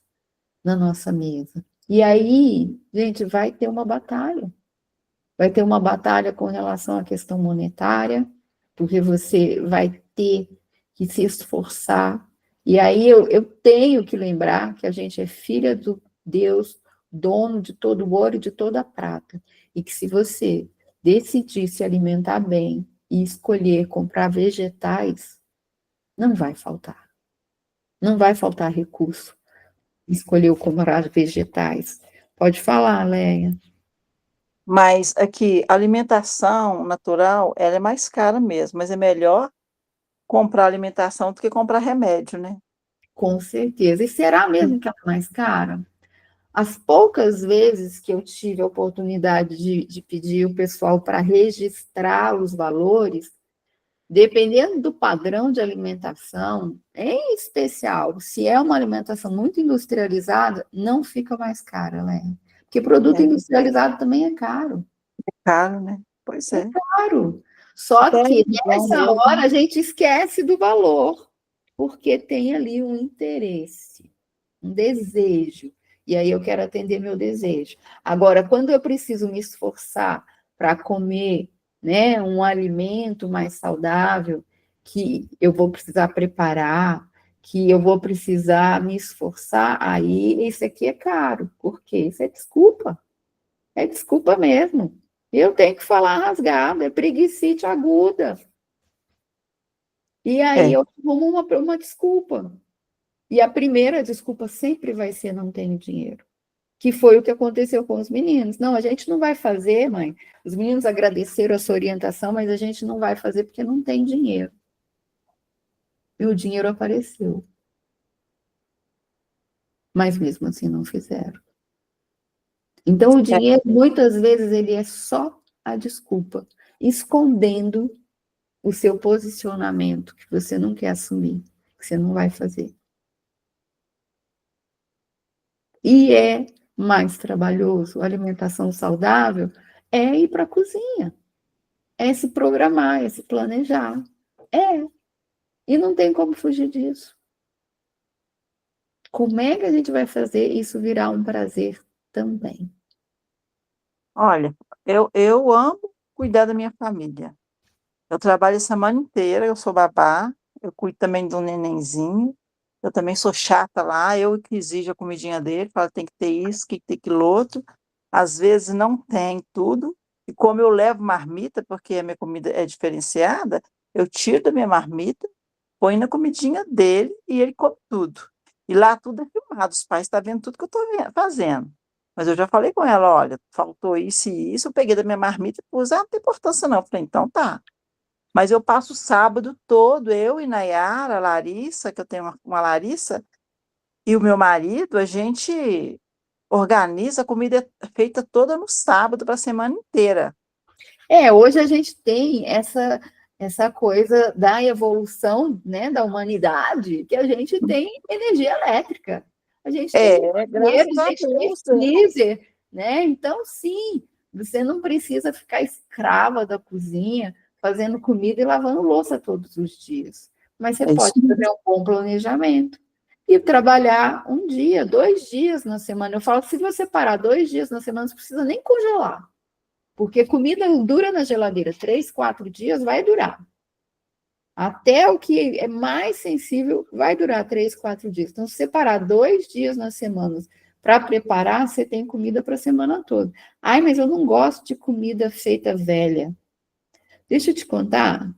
na nossa mesa. E aí, gente, vai ter uma batalha. Vai ter uma batalha com relação à questão monetária, porque você vai ter que se esforçar. E aí eu tenho que lembrar que a gente é filha do Deus, dono de todo o ouro e de toda a prata. E que se você decidir se alimentar bem e escolher comprar vegetais, não vai faltar. Não vai faltar recurso. Escolher comprar vegetais. Pode falar, Leia. Mas aqui, a alimentação natural, ela é mais cara mesmo, mas é melhor comprar alimentação do que comprar remédio, né? Com certeza. E será mesmo que ela é mais cara? As poucas vezes que eu tive a oportunidade de pedir o pessoal para registrar os valores, dependendo do padrão de alimentação, em especial, se é uma alimentação muito industrializada, não fica mais cara, né? Porque produto É industrializado também é caro. caro, né? Pois É é. caro. Só que Televisão nessa mesmo. hora a gente esquece do valor, porque tem ali um interesse, um desejo. E aí eu quero atender meu desejo. Agora, quando eu preciso me esforçar para comer, né, um alimento mais saudável, que eu vou precisar preparar, que eu vou precisar me esforçar, aí isso aqui é caro, porque isso é desculpa mesmo. Eu tenho que falar rasgado, é preguicite aguda. E aí É, eu arrumo uma desculpa. E a primeira desculpa sempre vai ser não tenho dinheiro. Que foi o que aconteceu com os meninos. Não, a gente não vai fazer, mãe. Os meninos agradeceram a sua orientação, mas a gente não vai fazer porque não tem dinheiro. E o dinheiro apareceu. Mas mesmo assim não fizeram. Então o é, dinheiro, muitas vezes, ele é só a desculpa, escondendo o seu posicionamento que você não quer assumir, que você não vai fazer. E é mais trabalhoso. A alimentação saudável é ir para a cozinha, é se programar, é se planejar. É. E não tem como fugir disso. Como é que a gente vai fazer isso virar um prazer também? olha, eu amo cuidar da minha família. Eu trabalho a semana inteira, eu sou babá, eu cuido também do nenenzinho, eu também sou chata lá, eu que exijo a comidinha dele, falo tem que ter isso, que tem aquilo outro. Às vezes não tem tudo, e como eu levo marmita, porque a minha comida é diferenciada, eu tiro da minha marmita, põe na comidinha dele e ele come tudo. E lá tudo é filmado, os pais estão vendo tudo que eu estou fazendo. Mas eu já falei com ela, olha, faltou isso e isso, eu peguei da minha marmita e pus, não tem importância não. Eu falei, então tá. Mas eu passo o sábado todo, eu e Nayara, Larissa, que eu tenho uma Larissa, e o meu marido, a gente organiza a comida feita toda no sábado para a semana inteira. Hoje a gente tem essa coisa da evolução, né, da humanidade, que a gente tem energia elétrica, a gente tem banheiro, Graças a a gente tem Deus. freezer, né? Então, sim, você não precisa ficar escrava da cozinha, fazendo comida e lavando louça todos os dias. Mas você É isso. pode fazer um bom planejamento e trabalhar um dia, 2 dias na semana. Eu falo que se você parar 2 dias na semana, você não precisa nem congelar. Porque comida dura na geladeira 3, 4 dias, vai durar. Até o que é mais sensível vai durar 3, 4 dias. Então, se separar 2 dias nas semanas para preparar, você tem comida para a semana toda. Ai, mas eu não gosto de comida feita velha. Deixa eu te contar,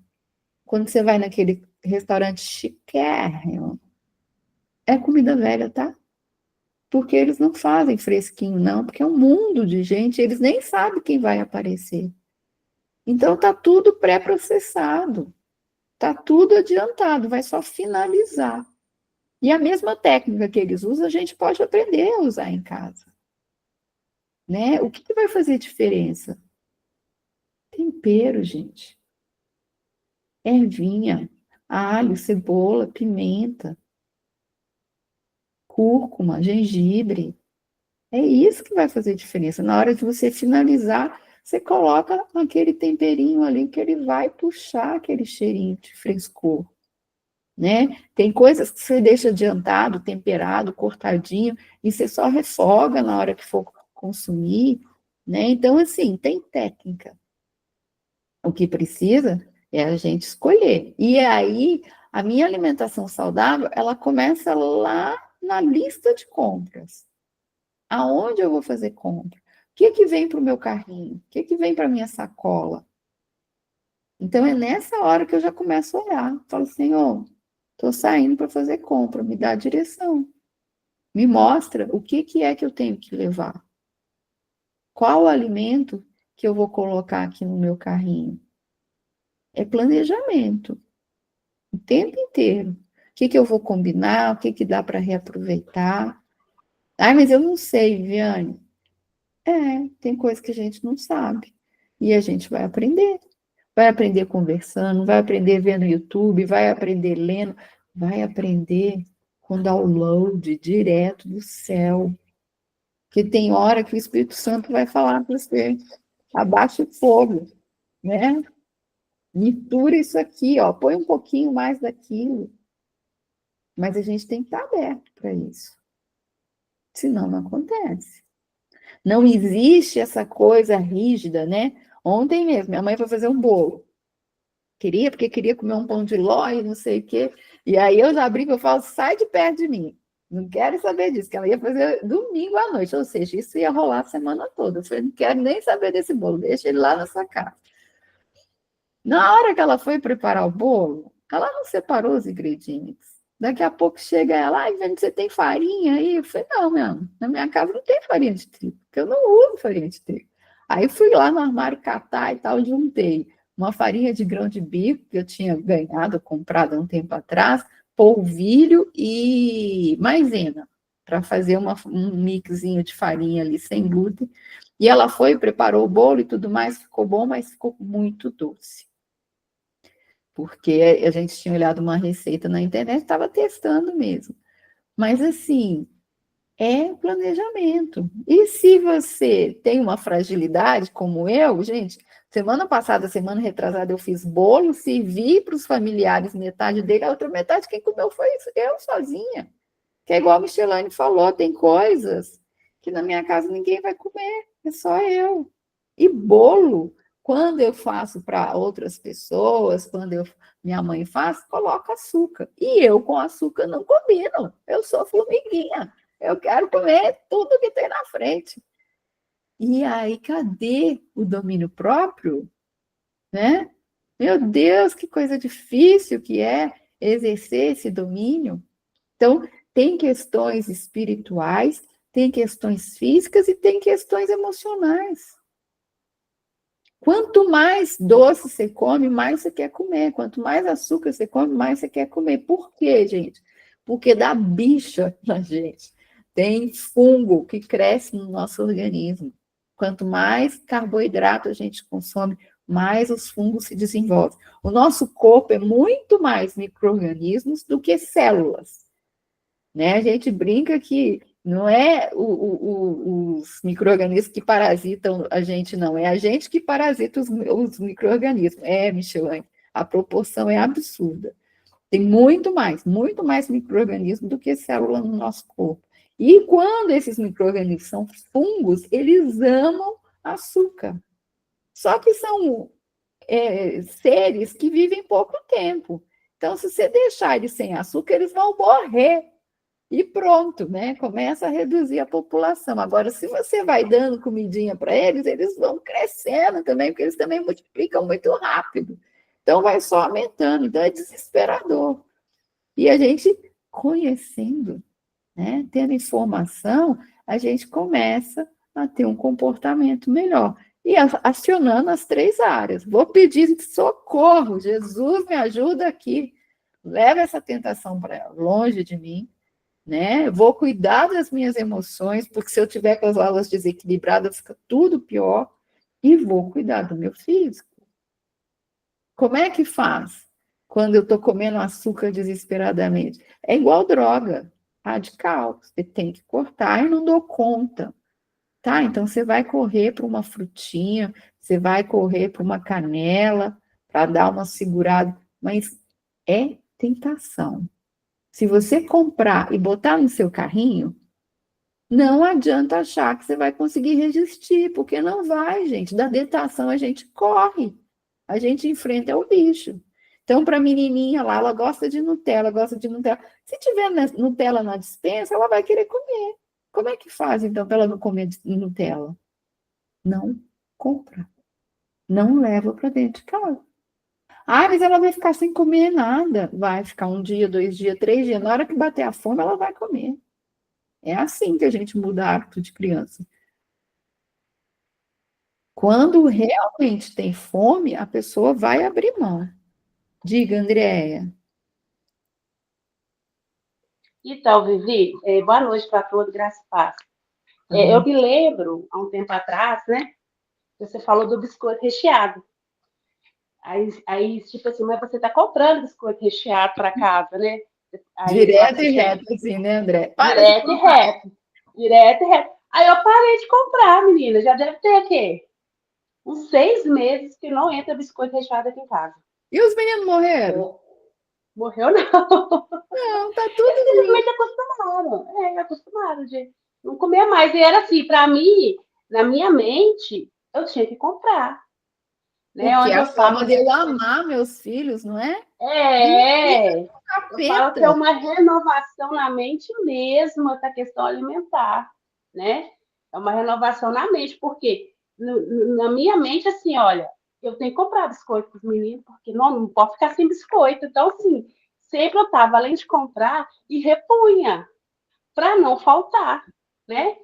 quando você vai naquele restaurante chiquérrimo, é comida velha, tá? Porque eles não fazem fresquinho, não, porque é um mundo de gente, eles nem sabem quem vai aparecer. Então, tá tudo pré-processado. Está tudo adiantado, vai só finalizar. E a mesma técnica que eles usam, a gente pode aprender a usar em casa. Né? O que vai fazer diferença? Tempero, gente. Ervinha, alho, cebola, pimenta, cúrcuma, gengibre. É isso que vai fazer diferença. Na hora de você finalizar, você coloca aquele temperinho ali que ele vai puxar aquele cheirinho de frescor. Né? Tem coisas que você deixa adiantado, temperado, cortadinho, e você só refoga na hora que for consumir. Né? Então, assim, tem técnica. O que precisa é a gente escolher. E aí, a minha alimentação saudável, ela começa lá na lista de compras. Aonde eu vou fazer compra? O que vem para o meu carrinho? O que vem para a minha sacola? Então, é nessa hora que eu já começo a olhar. Falo, Senhor, estou saindo para fazer compra, me dá a direção. Me mostra o que é que eu tenho que levar. Qual o alimento que eu vou colocar aqui no meu carrinho? É planejamento. O tempo inteiro. O que eu vou combinar? O que dá para reaproveitar? Ah, mas eu não sei, Viane. Tem coisa que a gente não sabe. E a gente vai aprender. Vai aprender conversando, vai aprender vendo YouTube, vai aprender lendo, vai aprender com download direto do céu. Porque tem hora que o Espírito Santo vai falar para você, abaixa o fogo, né? Mistura isso aqui, ó, põe um pouquinho mais daquilo. Mas a gente tem que estar aberto para isso. Senão não acontece. Não existe essa coisa rígida, né? Ontem mesmo, minha mãe foi fazer um bolo. Porque queria comer um pão de ló e não sei o quê. E aí eu já brinco, eu falo, sai de perto de mim. Não quero saber disso, que ela ia fazer domingo à noite, ou seja, isso ia rolar a semana toda. Eu falei, não quero nem saber desse bolo, deixa ele lá na sua casa. Na hora que ela foi preparar o bolo, ela não separou os ingredientes. Daqui a pouco chega ela, ai, você tem farinha aí? Eu falei, não, na minha casa não tem farinha de trigo, porque eu não uso farinha de trigo. Aí fui lá no armário catar e tal, juntei uma farinha de grão de bico, que eu tinha ganhado, comprado há um tempo atrás, polvilho e maisena, para fazer um mixinho de farinha ali, sem glúten. E ela foi, preparou o bolo e tudo mais, ficou bom, mas ficou muito doce. Porque a gente tinha olhado uma receita na internet, estava testando mesmo. Mas, assim, é planejamento. E se você tem uma fragilidade, como eu, gente, semana passada, semana retrasada, eu fiz bolo, servi para os familiares metade dele, a outra metade quem comeu foi eu sozinha. Que é igual a Michelane falou, tem coisas que na minha casa ninguém vai comer, é só eu. E bolo, quando eu faço para outras pessoas, minha mãe faz, coloca açúcar. E eu com açúcar não combino, eu sou formiguinha. Eu quero comer tudo que tem na frente. E aí, cadê o domínio próprio? Né? Meu Deus, que coisa difícil que é exercer esse domínio. Então, tem questões espirituais, tem questões físicas e tem questões emocionais. Quanto mais doce você come, mais você quer comer. Quanto mais açúcar você come, mais você quer comer. Por quê, gente? Porque dá bicha na gente. Tem fungo que cresce no nosso organismo. Quanto mais carboidrato a gente consome, mais os fungos se desenvolvem. O nosso corpo é muito mais micro-organismos do que células. Né? A gente brinca que não é os micro-organismos que parasitam a gente, não. É a gente que parasita os micro-organismos. Michelane, a proporção é absurda. Tem muito mais micro-organismos do que célula no nosso corpo. E quando esses micro-organismos são fungos, eles amam açúcar. Só que são seres que vivem pouco tempo. Então, se você deixar eles sem açúcar, eles vão morrer. E pronto, né? Começa a reduzir a população. Agora, se você vai dando comidinha para eles, eles vão crescendo também, porque eles também multiplicam muito rápido. Então, vai só aumentando. Então, é desesperador. E a gente, conhecendo, né? Tendo informação, a gente começa a ter um comportamento melhor. e acionando as 3 áreas. Vou pedir socorro, Jesus me ajuda aqui, leva essa tentação para longe de mim, né? Vou cuidar das minhas emoções, porque se eu tiver com as aulas desequilibradas, fica tudo pior, e vou cuidar do meu físico. Como é que faz quando eu estou comendo açúcar desesperadamente? É igual droga, radical. Você tem que cortar e não dou conta. Tá, então você vai correr para uma frutinha, você vai correr para uma canela, para dar uma segurada, mas é tentação. Se você comprar e botar no seu carrinho, não adianta achar que você vai conseguir resistir, porque não vai, gente. Da tentação a gente corre, a gente enfrenta o bicho. Então, para a menininha lá, ela gosta de Nutella, gosta de Nutella. Se tiver Nutella na despensa, ela vai querer comer. Como é que faz, então, para ela não comer Nutella? Não compra. Não leva para dentro de casa. Ah, mas ela vai ficar sem comer nada. Vai ficar 1 dia, 2 dias, 3 dias. Na hora que bater a fome, ela vai comer. É assim que a gente muda hábito de criança. Quando realmente tem fome, a pessoa vai abrir mão. Diga, Andréia. Então, Vivi, boa noite para todos, graça e paz. Eu me lembro, há um tempo atrás, né, você falou do biscoito recheado. Aí tipo assim, mas você está comprando biscoito recheado para casa, né? Aí, direto e reto, assim, né, André? Direto e reto. Direto e reto. Aí eu parei de comprar, menina. Já deve ter, o quê? Uns 6 meses que não entra biscoito recheado aqui em casa. E os meninos morreram? Morreu, não. Não, tá tudo Eles simplesmente acostumaram. Acostumaram de não comer mais. E era assim, para mim, na minha mente, eu tinha que comprar. Né? Porque onde a eu forma de eu amar meus filhos, não é? Eu falo que é uma renovação na mente mesmo, essa questão alimentar, né? É uma renovação na mente, porque na minha mente, assim, olha, eu tenho que comprar biscoito para os meninos, porque não posso ficar sem biscoito. Então, assim, sempre eu estava, além de comprar, e repunha, para não faltar, né?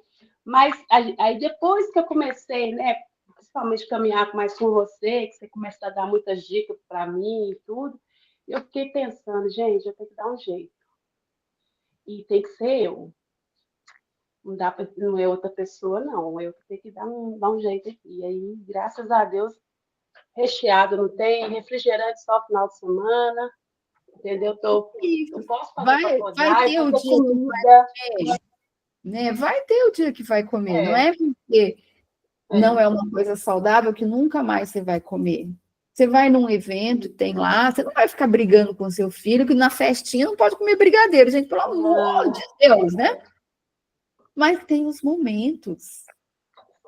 Mas aí depois que eu comecei, né, principalmente caminhar mais com você, que você começa a dar muitas dicas para mim e tudo, eu fiquei pensando, gente, eu tenho que dar um jeito. E tem que ser eu. Não dá para não é outra pessoa, não. Eu tenho que dar um jeito aqui. E aí, graças a Deus, recheado não tem, refrigerante só final de semana, entendeu? Eu posso fazer vai ter o dia comida. Que vai, né? Vai ter o dia que vai comer. Não é porque não é uma coisa saudável que nunca mais você vai comer. Você vai num evento, tem lá, você não vai ficar brigando com seu filho, que na festinha não pode comer brigadeiro, gente, pelo amor de Deus, né? Mas tem os momentos.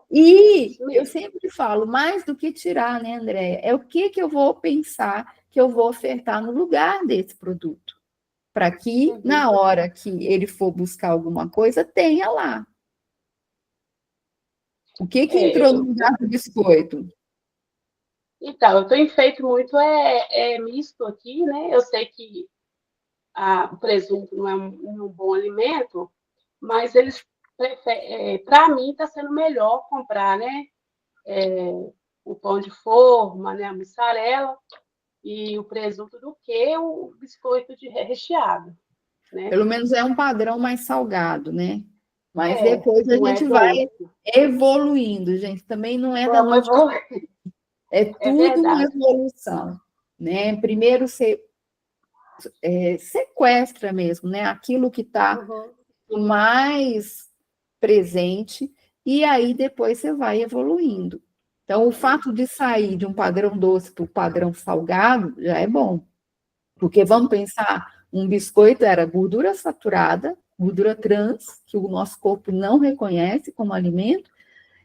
E eu sempre falo, mais do que tirar, né, Andréia? É o que eu vou pensar que eu vou ofertar no lugar desse produto. Para que, na hora que ele for buscar alguma coisa, tenha lá. O que entrou no lugar do biscoito? Então, eu tenho feito muito misto aqui, né? Eu sei que o presunto não é um bom alimento, mas eles para mim está sendo melhor comprar, né? O pão de forma, né? A mussarela e o presunto do que o biscoito recheado, né? Pelo menos é um padrão mais salgado, né? Mas depois a gente vai evoluindo, gente. Também não é da noite. É tudo uma evolução, né? Primeiro você sequestra mesmo, né? Aquilo que está mais presente, e aí depois você vai evoluindo. Então, o fato de sair de um padrão doce para o padrão salgado já é bom. Porque vamos pensar, um biscoito era gordura saturada, gordura trans, que o nosso corpo não reconhece como alimento,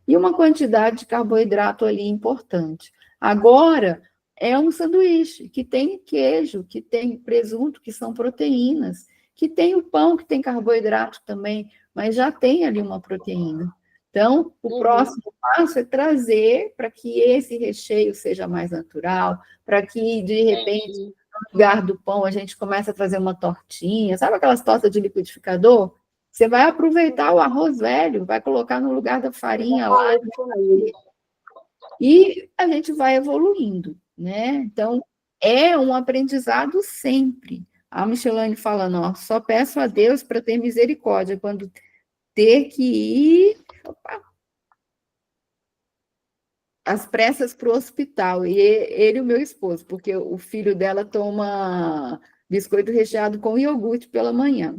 e uma quantidade de carboidrato ali importante. Agora, é um sanduíche que tem queijo, que tem presunto, que são proteínas, que tem o pão, que tem carboidrato também, mas já tem ali uma proteína. Então, o próximo passo é trazer para que esse recheio seja mais natural, para que, de repente, no lugar do pão, a gente comece a trazer uma tortinha, sabe aquelas tortas de liquidificador? Você vai aproveitar o arroz velho, vai colocar no lugar da farinha lá. E a gente vai evoluindo, né? Então, é um aprendizado sempre. A Michelane falando, ó, só peço a Deus para ter misericórdia quando ter que ir às pressas para o hospital. E ele e o meu esposo, porque o filho dela toma biscoito recheado com iogurte pela manhã.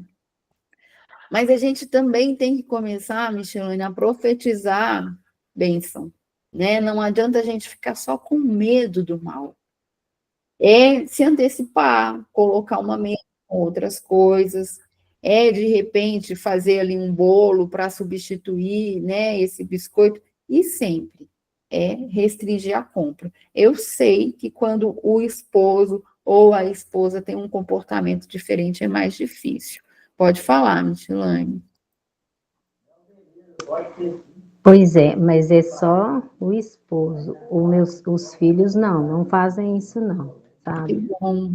Mas a gente também tem que começar, Michelane, a profetizar bênção, né? Não adianta a gente ficar só com medo do mal. É se antecipar, colocar uma mesa com outras coisas, é de repente fazer ali um bolo para substituir, né, esse biscoito, e sempre é restringir a compra. Eu sei que quando o esposo ou a esposa tem um comportamento diferente é mais difícil. Pode falar, Michelane. Pois é, mas é só o esposo. Os filhos não fazem isso não, Que sabe? bom.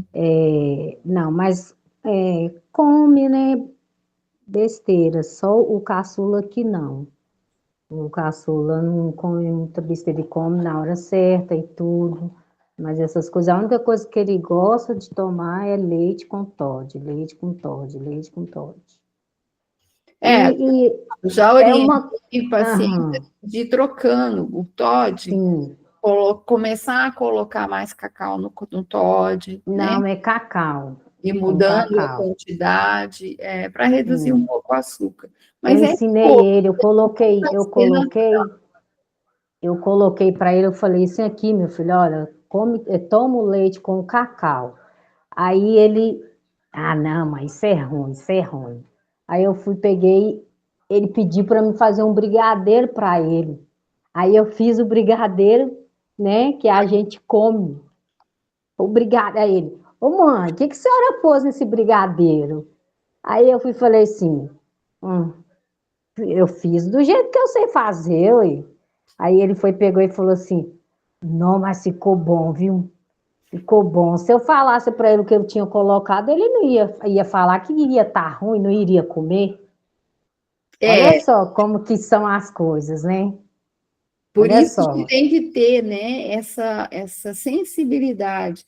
Não, mas come, né, besteira, só o caçula que não. O caçula não come muita besteira, ele come na hora certa e tudo. Mas essas coisas, a única coisa que ele gosta de tomar é leite com Toddy, leite com Toddy, leite com Toddy. E Já é orientei paciente de ir trocando o Toddy, começar a colocar mais cacau no Toddy, né? Não, é cacau. E mudando a quantidade, para reduzir um pouco o açúcar. Mas eu ensinei ele, eu coloquei para ele, eu falei, isso aqui, meu filho, olha, toma o leite com cacau. Aí ele, não, mas isso é ruim, isso é ruim. Aí eu peguei, ele pediu para me fazer um brigadeiro para ele. Aí eu fiz o brigadeiro, né, que a gente come. O brigadeiro, aí ele, ô mãe, o que a senhora pôs nesse brigadeiro? Aí eu falei assim, eu fiz do jeito que eu sei fazer, ué. Aí ele pegou e falou assim, não, mas ficou bom, viu? Ficou bom. Se eu falasse para ele o que eu tinha colocado, ele não ia falar que iria estar ruim, não iria comer. Olha só como que são as coisas, né? Por isso que tem que ter, né, essa sensibilidade.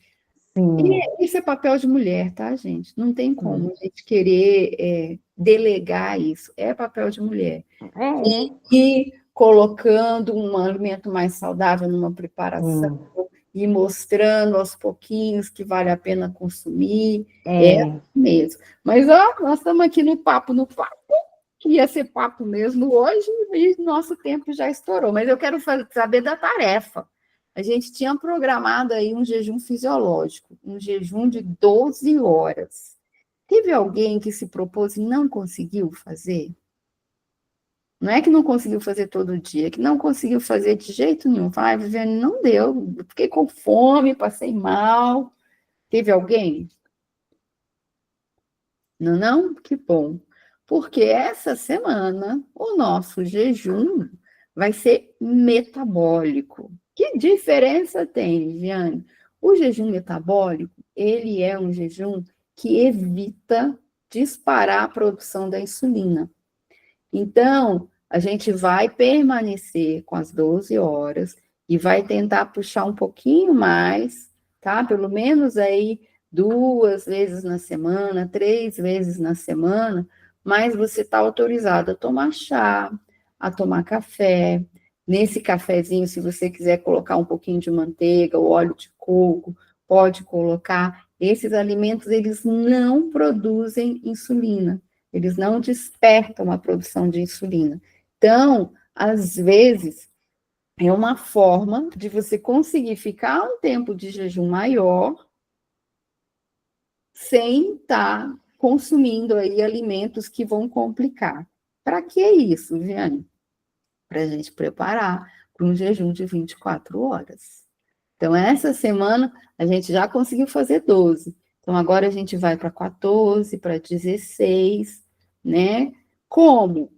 Sim. E isso é papel de mulher, tá, gente? Não tem como a gente querer delegar isso. É papel de mulher. E colocando um alimento mais saudável numa preparação, e mostrando aos pouquinhos que vale a pena consumir. É mesmo. Mas, ó, nós estamos aqui no papo, que ia ser papo mesmo hoje, e nosso tempo já estourou. Mas eu quero saber da tarefa. A gente tinha programado aí um jejum fisiológico, um jejum de 12 horas. Teve alguém que se propôs e não conseguiu fazer? Não é que não conseguiu fazer todo dia, é que não conseguiu fazer de jeito nenhum. Vai, Viviane, não deu. Fiquei com fome, passei mal. Teve alguém? Não, não? Que bom. Porque essa semana o nosso jejum vai ser metabólico. Que diferença tem, Viviane? O jejum metabólico, ele é um jejum que evita disparar a produção da insulina. Então, a gente vai permanecer com as 12 horas e vai tentar puxar um pouquinho mais, tá? Pelo menos aí 2 vezes na semana, 3 vezes na semana, mas você está autorizado a tomar chá, a tomar café. Nesse cafezinho, se você quiser colocar um pouquinho de manteiga ou óleo de coco, pode colocar. Esses alimentos, eles não produzem insulina. Eles não despertam a produção de insulina. Então, às vezes, é uma forma de você conseguir ficar um tempo de jejum maior sem estar consumindo aí alimentos que vão complicar. Para que isso, Viane? Para a gente preparar para um jejum de 24 horas. Então, essa semana, a gente já conseguiu fazer 12. Então, agora a gente vai para 14, para 16, né? Como?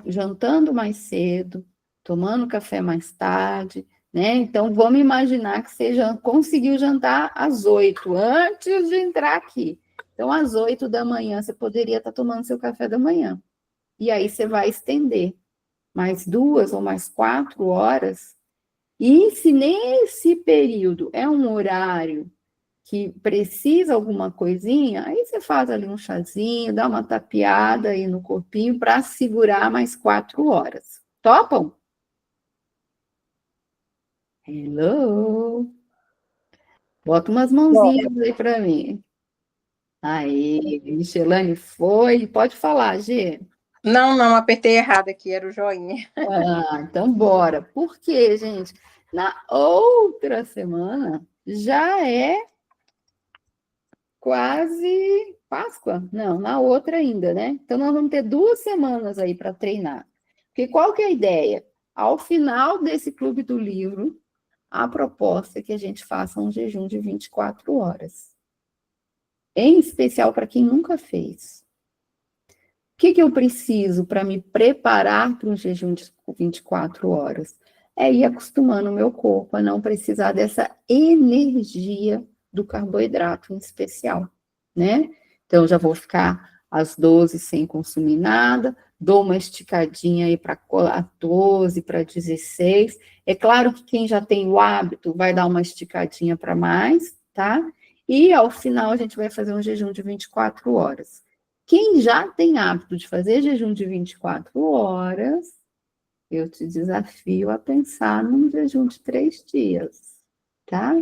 Jantando mais cedo, tomando café mais tarde, né? Então, vamos imaginar que você já conseguiu jantar às 8, antes de entrar aqui. Então, às 8 da manhã, você poderia estar tomando seu café da manhã. E aí, você vai estender mais 2 ou mais 4 horas E se nesse período é um horário que precisa alguma coisinha, aí você faz ali um chazinho, dá uma tapeada aí no corpinho para segurar mais 4 horas. Topam? Hello? Bota umas mãozinhas aí para mim. Aí, Michelane foi. Pode falar, Gê. Não, apertei errado aqui, era o joinha. Ah, então bora. Por quê, gente? Na outra semana já é quase Páscoa. Não, na outra ainda, né? Então nós vamos ter 2 semanas aí para treinar. Porque qual que é a ideia? Ao final desse clube do livro, a proposta é que a gente faça um jejum de 24 horas. Em especial para quem nunca fez. O que eu preciso para me preparar para um jejum de 24 horas? É ir acostumando o meu corpo a não precisar dessa energia do carboidrato em especial, né? Então, já vou ficar às 12 sem consumir nada, dou uma esticadinha aí para 14, para 16. É claro que quem já tem o hábito vai dar uma esticadinha para mais, tá? E ao final a gente vai fazer um jejum de 24 horas. Quem já tem hábito de fazer jejum de 24 horas, eu te desafio a pensar num jejum de 3 dias, tá?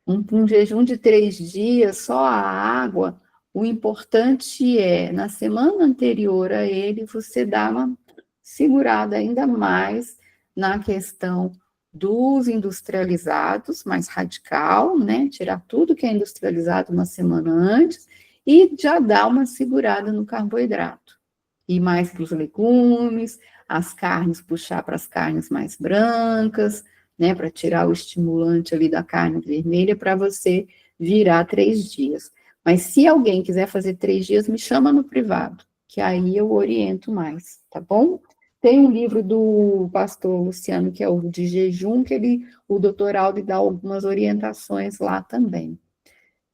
Um jejum de 3 dias, só a água, o importante é, na semana anterior a ele, você dar uma segurada ainda mais na questão dos industrializados, mais radical, né? Tirar tudo que é industrializado uma semana antes e já dar uma segurada no carboidrato. E mais para os legumes, as carnes, puxar para as carnes mais brancas, né? Para tirar o estimulante ali da carne vermelha, para você virar 3 dias. Mas se alguém quiser fazer 3 dias, me chama no privado, que aí eu oriento mais, tá bom? Tem um livro do pastor Luciano, que é o de jejum, que o doutor Aldo dá algumas orientações lá também.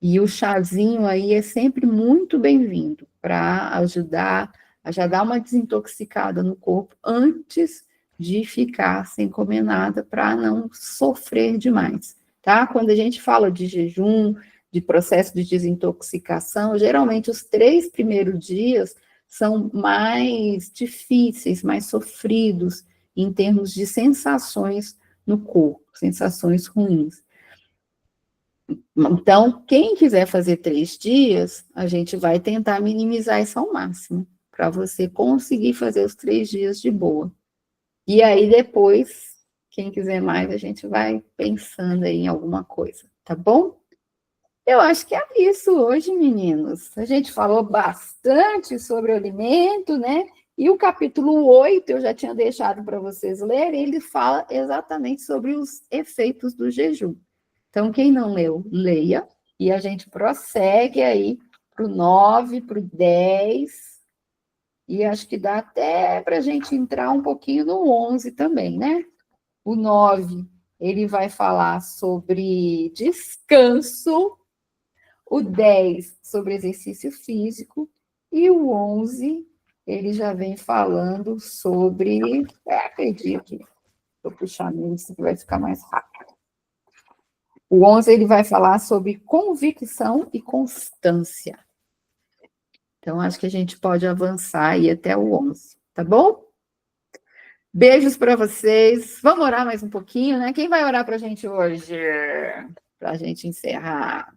E o chazinho aí é sempre muito bem-vindo para ajudar a já dar uma desintoxicada no corpo antes de ficar sem comer nada para não sofrer demais, tá? Quando a gente fala de jejum, de processo de desintoxicação, geralmente os 3 primeiros dias são mais difíceis, mais sofridos em termos de sensações no corpo, sensações ruins. Então, quem quiser fazer 3 dias, a gente vai tentar minimizar isso ao máximo, para você conseguir fazer os 3 dias de boa. E aí, depois, quem quiser mais, a gente vai pensando aí em alguma coisa, tá bom? Eu acho que é isso hoje, meninos. A gente falou bastante sobre o alimento, né? E o capítulo 8, eu já tinha deixado para vocês lerem, ele fala exatamente sobre os efeitos do jejum. Então, quem não leu, leia, e a gente prossegue aí para o 9, para o 10, e acho que dá até para a gente entrar um pouquinho no 11 também, né? O 9, ele vai falar sobre descanso, o 10 sobre exercício físico, e o 11, ele já vem falando sobre... perdi aqui, vou puxar mesmo, isso aqui vai ficar mais rápido. O 11, ele vai falar sobre convicção e constância. Então, acho que a gente pode avançar aí até o 11, tá bom? Beijos para vocês. Vamos orar mais um pouquinho, né? Quem vai orar para a gente hoje? Para a gente encerrar.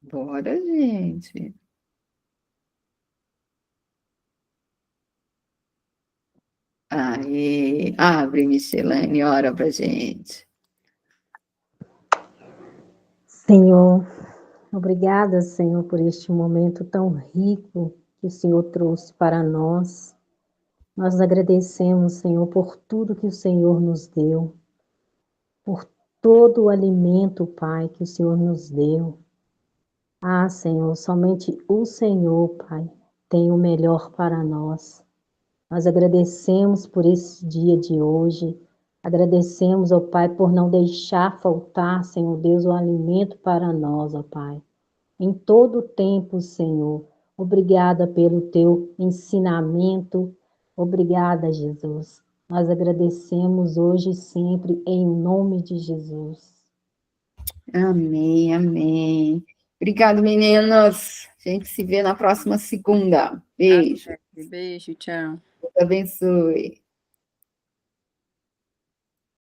Bora, gente. Aí, abre, Michelane, ora para a gente. Senhor, obrigada, Senhor, por este momento tão rico que o Senhor trouxe para nós. Nós agradecemos, Senhor, por tudo que o Senhor nos deu, por todo o alimento, Pai, que o Senhor nos deu. Ah, Senhor, somente o Senhor, Pai, tem o melhor para nós. Nós agradecemos por esse dia de hoje. Agradecemos, ó Pai, por não deixar faltar, Senhor Deus, o alimento para nós, ó Pai. em todo o tempo, Senhor. Obrigada pelo teu ensinamento. Obrigada, Jesus. Nós agradecemos hoje e sempre, em nome de Jesus. Amém, amém. Obrigado, meninos. A gente se vê na próxima segunda. Beijo. Beijo, tchau. Deus abençoe.